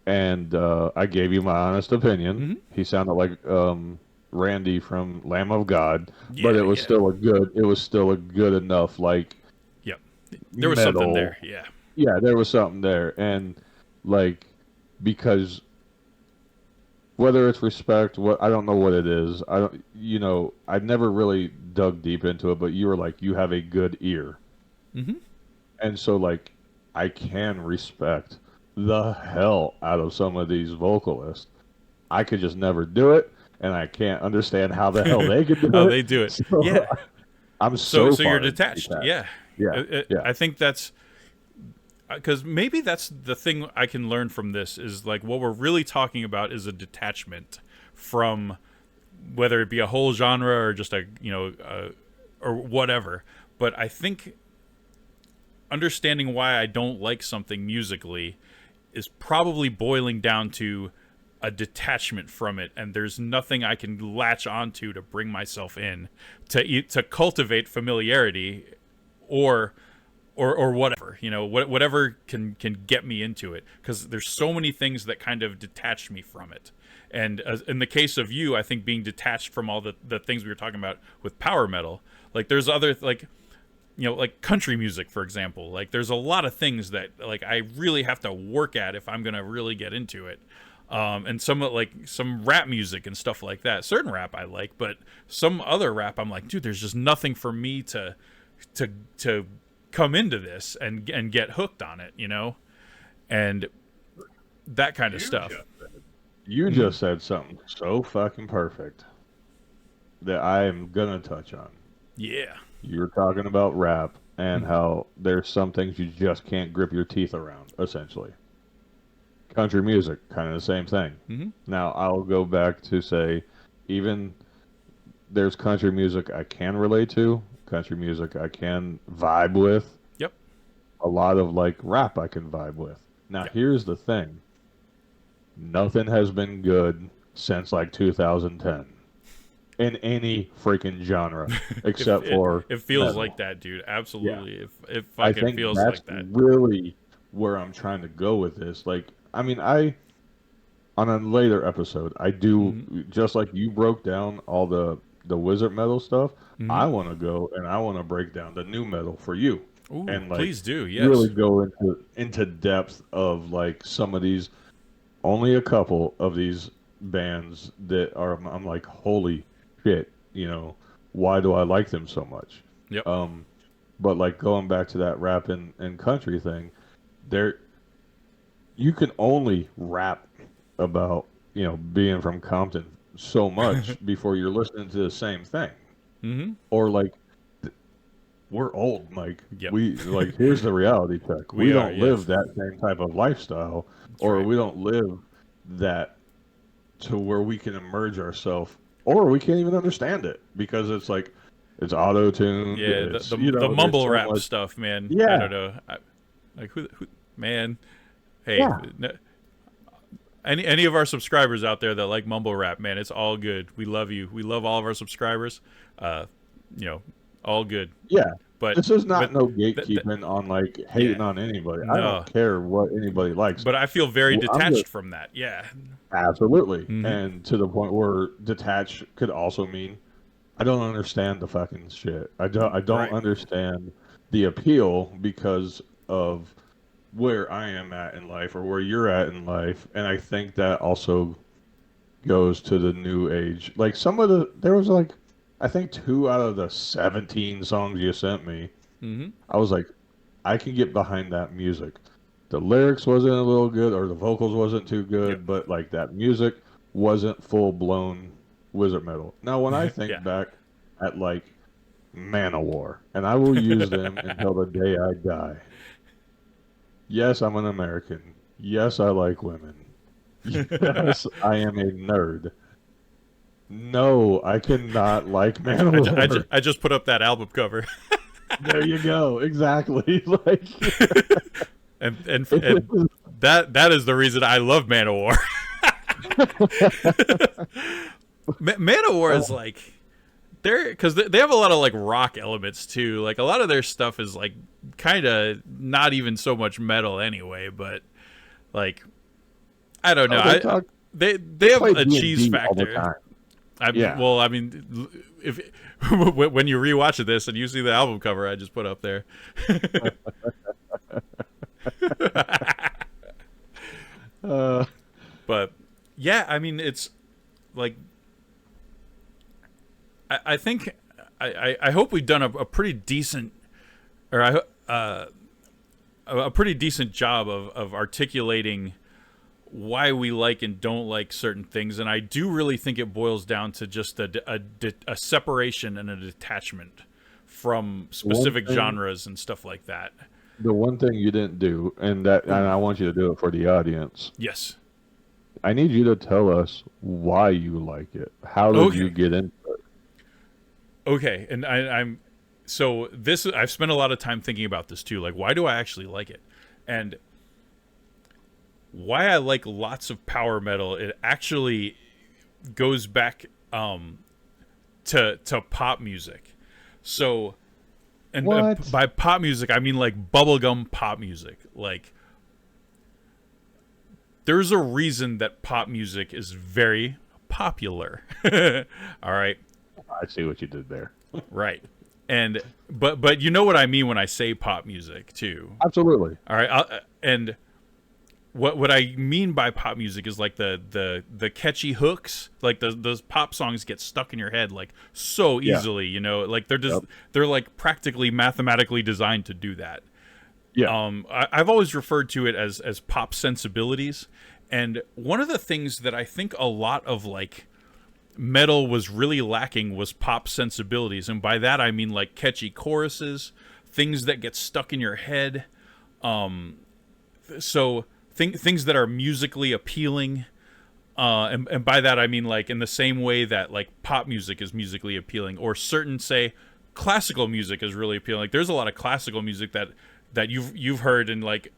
And I gave you my honest opinion. Mm-hmm. He sounded like Randy from Lamb of God, but it was still a good enough, like, there was something there. Yeah, there was something there. And like, because whether it's respect, I don't know what it is. I've never really dug deep into it, but you were like, you have a good ear. Mm-hmm. And so, like, I can respect the hell out of some of these vocalists. I could just never do it, and I can't understand how the hell they could do how it. they do it. So, yeah. I'm so you're detached. Yeah. Yeah. I think that's because maybe that's the thing I can learn from this is like what we're really talking about is a detachment from whether it be a whole genre or just or whatever. But I think understanding why I don't like something musically is probably boiling down to a detachment from it, and there's nothing I can latch onto to bring myself in to cultivate familiarity or whatever, whatever can get me into it, because there's so many things that kind of detach me from it. And in the case of you, I think being detached from all the things we were talking about with power metal, like there's other like country music, for example, like there's a lot of things that like I really have to work at if I'm gonna really get into it. And some rap music and stuff like that. Certain rap I like, but some other rap I'm like, dude, there's just nothing for me to come into this and get hooked on it, and that kind of stuff. You just said something so fucking perfect that I am gonna touch on. Yeah. You were talking about rap and how there's some things you just can't grip your teeth around, essentially. Country music, kind of the same thing. Mm-hmm. Now, I'll go back to say, even there's country music I can relate to, country music I can vibe with. Yep. A lot of, like, rap I can vibe with. Now, Here's the thing. Nothing has been good since, like, 2010. In any freaking genre, except for it feels metal. Like that, dude. Absolutely. Yeah. It fucking feels like that. Really where I'm trying to go with this. Like, I mean, on a later episode, I do, just like you broke down all the wizard metal stuff, I want to go and I want to break down the new metal for you. Ooh, and like, please do, yes. Really go into depth of like some of these, only a couple of these bands that are, I'm like, holy shit, why do I like them so much? Yep. But like going back to that rap and country thing, you can only rap about, being from Compton so much before you're listening to the same thing. Mm-hmm. Or like, we're old, Mike. Yep. We like here's the reality check. We We are, don't yes. live that same type of lifestyle, or right. we don't live that to where we can emerge ourselves, or we can't even understand it because it's like it's auto tuned. Yeah, It's the there's mumble so rap much- stuff, man. I Yeah. don't know. Like who, man? Hey, Yeah. any of our subscribers out there that like mumble rap, man, it's all good. We love you. We love all of our subscribers. All good. Yeah. But This is not but no gatekeeping on like hating on anybody. I No. don't care what anybody likes. But I feel very Well, I'm detached just- from that. Yeah. Absolutely. Mhm. And to the point where detached could also mean I don't understand the fucking shit. I don't Right. understand the appeal because of where I am at in life or where you're at in life. And I think that also goes to the new age. Like there was like I think 2 out of the 17 songs you sent me. Mm-hmm. I was like, I can get behind that music. The lyrics wasn't a little good, or the vocals wasn't too good, Yep. but like that music wasn't full blown wizard metal. Now, when I think Yeah. back at like Manowar, and I will use them until the day I die. Yes, I'm an American. Yes, I like women. Yes, I am a nerd. No, I cannot like Manowar. I just put up that album cover, There you go. Exactly. Like. and that is the reason I love Manowar. Manowar is like because they have a lot of like rock elements too. Like a lot of their stuff is like kind of not even so much metal anyway, but like I don't know. They have play a D&D cheese all the factor. time. Yeah. Well, I mean, if when you rewatch this and you see the album cover I just put up there. But yeah, I mean, it's like I think I hope we've done a pretty decent, or a pretty decent job of articulating why we like and don't like certain things, and I do really think it boils down to just a separation and a detachment from specific genres and stuff like that. The one thing you didn't do, and I want you to do it for the audience. Yes. I need you to tell us why you like it. How did you get into it? Okay, and I'm so this. I've spent a lot of time thinking about this too. Like, why do I actually like it? And why I like lots of power metal, it actually goes back to pop music. So, and by pop music, I mean like bubblegum pop music. Like, there's a reason that pop music is very popular. All right. I see what you did there. Right. And but you know what I mean when I say pop music too. Absolutely. All right. And what I mean by pop music is like the catchy hooks, like those pop songs get stuck in your head like so easily, you know, like they're just they're like practically mathematically designed to do that. Yeah. I've always referred to it as pop sensibilities, and one of the things that I think a lot of like metal was really lacking was pop sensibilities, and by that I mean like catchy choruses, things that get stuck in your head, so things that are musically appealing, and by that I mean like in the same way that like pop music is musically appealing, or certain say classical music is really appealing. Like there's a lot of classical music that you've heard and like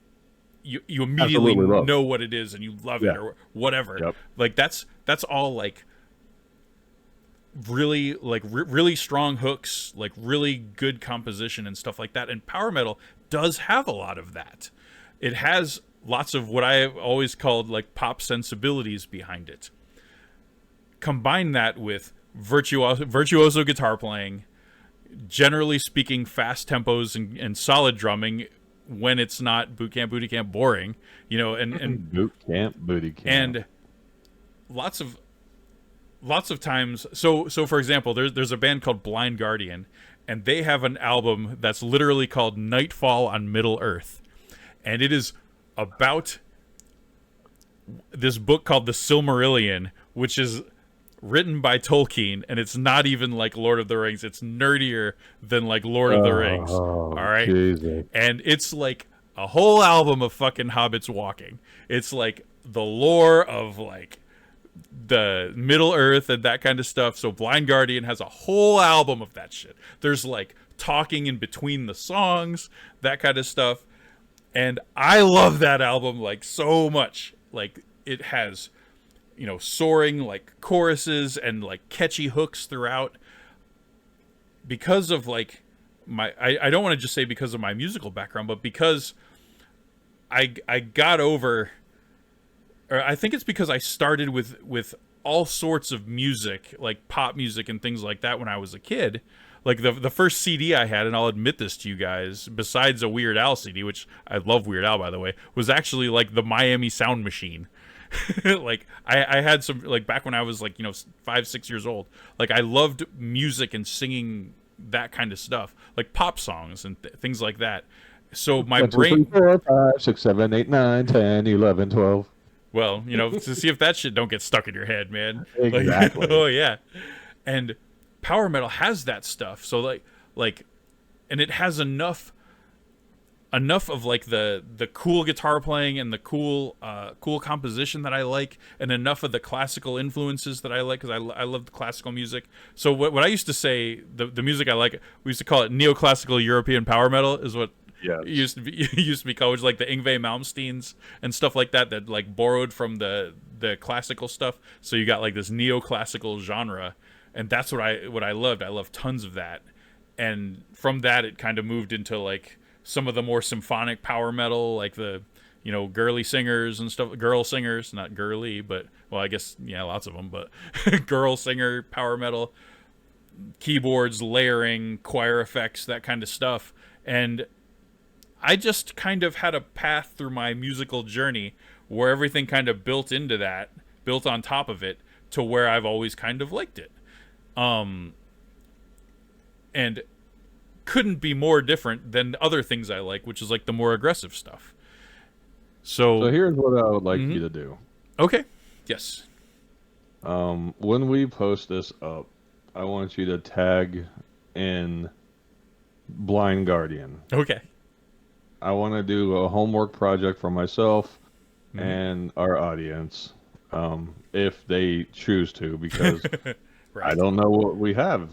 you immediately know what it is and you love it or whatever. Yep. Like that's all like really like really strong hooks, like really good composition and stuff like that. And power metal does have a lot of that. It has lots of what I have always called like pop sensibilities behind it. Combine that with virtuoso guitar playing, generally speaking fast tempos and solid drumming when it's not boot camp booty camp boring, you know, and boot camp booty camp, and lots of times. So for example, there's a band called Blind Guardian, and they have an album that's literally called Nightfall on Middle Earth, and it is about this book called The Silmarillion, which is written by Tolkien, and it's not even like Lord of the Rings. It's nerdier than like Lord of the Rings. All right. Jesus. And it's like a whole album of fucking hobbits walking. It's like the lore of like the Middle Earth and that kind of stuff. So Blind Guardian has a whole album of that shit. There's like talking in between the songs, that kind of stuff. And I love that album like so much. Like it has, you know, soaring like choruses and like catchy hooks throughout. Because of like my, I don't want to just say because of my musical background, but because I got over, or I think it's because I started with all sorts of music, like pop music and things like that when I was a kid. Like the first CD I had, and I'll admit this to you guys, besides a Weird Al CD, which I love Weird Al, by the way, was actually like the Miami Sound Machine. Like I had some, like back when I was like, you know, 5-6 years old, like I loved music and singing that kind of stuff, like pop songs and things like that. So my 1, 2, brain, 3, 4, 5, 6, 7, 8, 9, 10, 11, 12. well, you know, to see if that shit don't get stuck in your head, man. Exactly. Like, oh yeah. And power metal has that stuff. So like, and it has enough of like the cool guitar playing and the cool composition that I like, and enough of the classical influences that I like, because I love the classical music. So what I used to say, the music I like, we used to call it neoclassical European power metal, is what Yes. it used to be called, which is like the Yngwie Malmsteens and stuff like that like borrowed from the classical stuff. So you got like this neoclassical genre, and that's what I loved. I loved tons of that, and from that it kind of moved into like some of the more symphonic power metal, like the, you know, girly singers and stuff, girl singers, not girly, but well, I guess yeah, lots of them, but girl singer power metal, keyboards, layering, choir effects, that kind of stuff. And I just kind of had a path through my musical journey where everything kind of built into that, built on top of it, to where I've always kind of liked it. And couldn't be more different than other things I like, which is like the more aggressive stuff. So here's what I would like you to do. Okay. Yes. When we post this up, I want you to tag in Blind Guardian. Okay. I want to do a homework project for myself and our audience, if they choose to, because Right. I don't know what we have.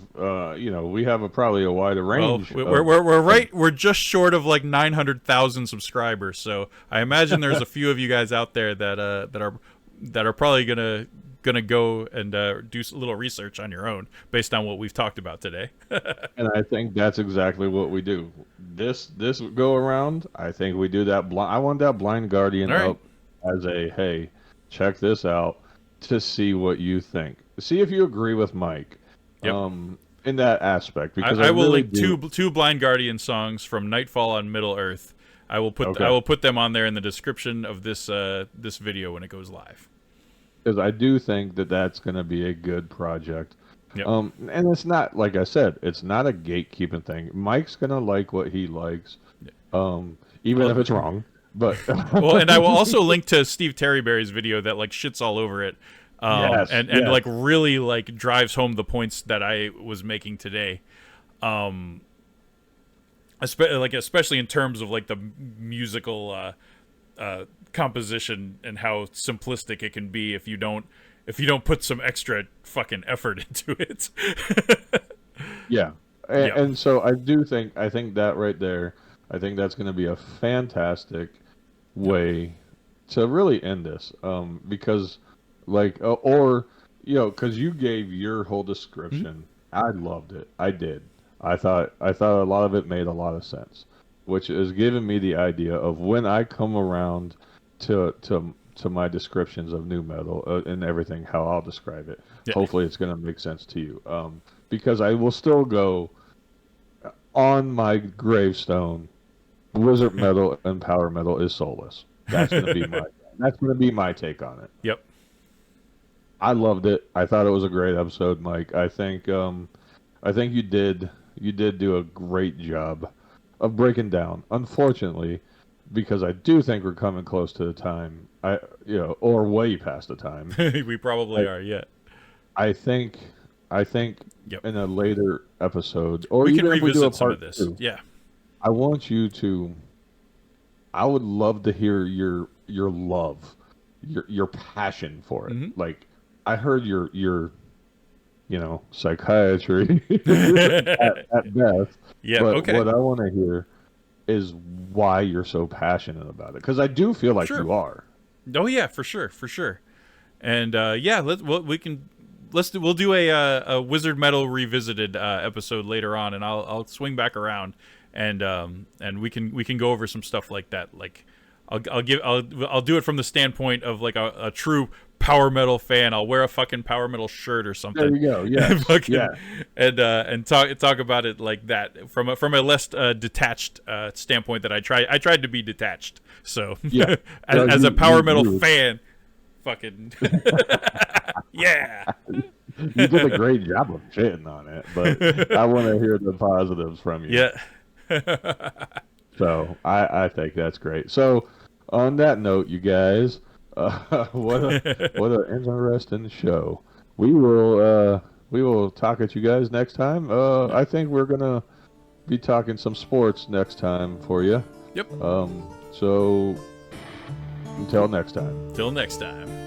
You know, we have probably a wider range. Well, we're right. We're just short of like 900,000 subscribers. So I imagine there's a few of you guys out there that are probably gonna go and do a little research on your own based on what we've talked about today. And I think that's exactly what we do. This go around, I think we do that. I want that Blind Guardian All right. up as a, hey, check this out, to see what you think. See if you agree with Mike. Yep. In that aspect, because I will really link two Blind Guardian songs from Nightfall on Middle Earth. I will put them on there in the description of this this video when it goes live. Because I do think that that's going to be a good project. Yep. And it's not, like I said, it's not a gatekeeping thing. Mike's going to like what he likes, even if it's wrong. But well, and I will also link to Steve Terryberry's video that like shits all over it, Yes. like really like drives home the points that I was making today, especially in terms of like the musical composition and how simplistic it can be if you don't put some extra fucking effort into it. Yeah. And so I think that right there, I think that's going to be a fantastic way to really end this. Because like, or, you know, cause you gave your whole description. I loved it. I did. I thought a lot of it made a lot of sense, which is giving me the idea of when I come around to my descriptions of new metal and everything, how I'll describe it. Yeah. Hopefully it's going to make sense to you. Because I will still go on my gravestone, wizard metal and power metal is soulless. That's going to be my take on it. Yep. I loved it. I thought it was a great episode, Mike. I think you did do a great job of breaking down. Unfortunately, because I do think we're coming close to the time. Or way past the time. We probably are. Yeah. I think Yep. in a later episode, or We even can if we do a revisit some part of this. two, Yeah. I want you to. I would love to hear your love, your passion for it. Mhm. Like I heard your psychiatry at best. Yeah. But Okay. what I want to hear is why you're so passionate about it, because I do feel like Sure. you are. Oh yeah, for sure, for sure. And yeah, we'll do a Wizard Metal revisited episode later on, and I'll swing back around, and we can go over some stuff like that. Like I'll do it from the standpoint of like a true power metal fan. I'll wear a fucking power metal shirt or something. There you go. Yeah. Fucking- and talk about it like that from a less detached standpoint that I tried to be detached. So Yeah. as No, a power you- metal you- fan, fucking yeah. You did a great job of shitting on it, but I want to hear the positives from you. Yeah. So I think that's great. So on that note, you guys, what an interesting show. We will talk at you guys next time. I think we're gonna be talking some sports next time for you. Yep. So until next time. Till next time.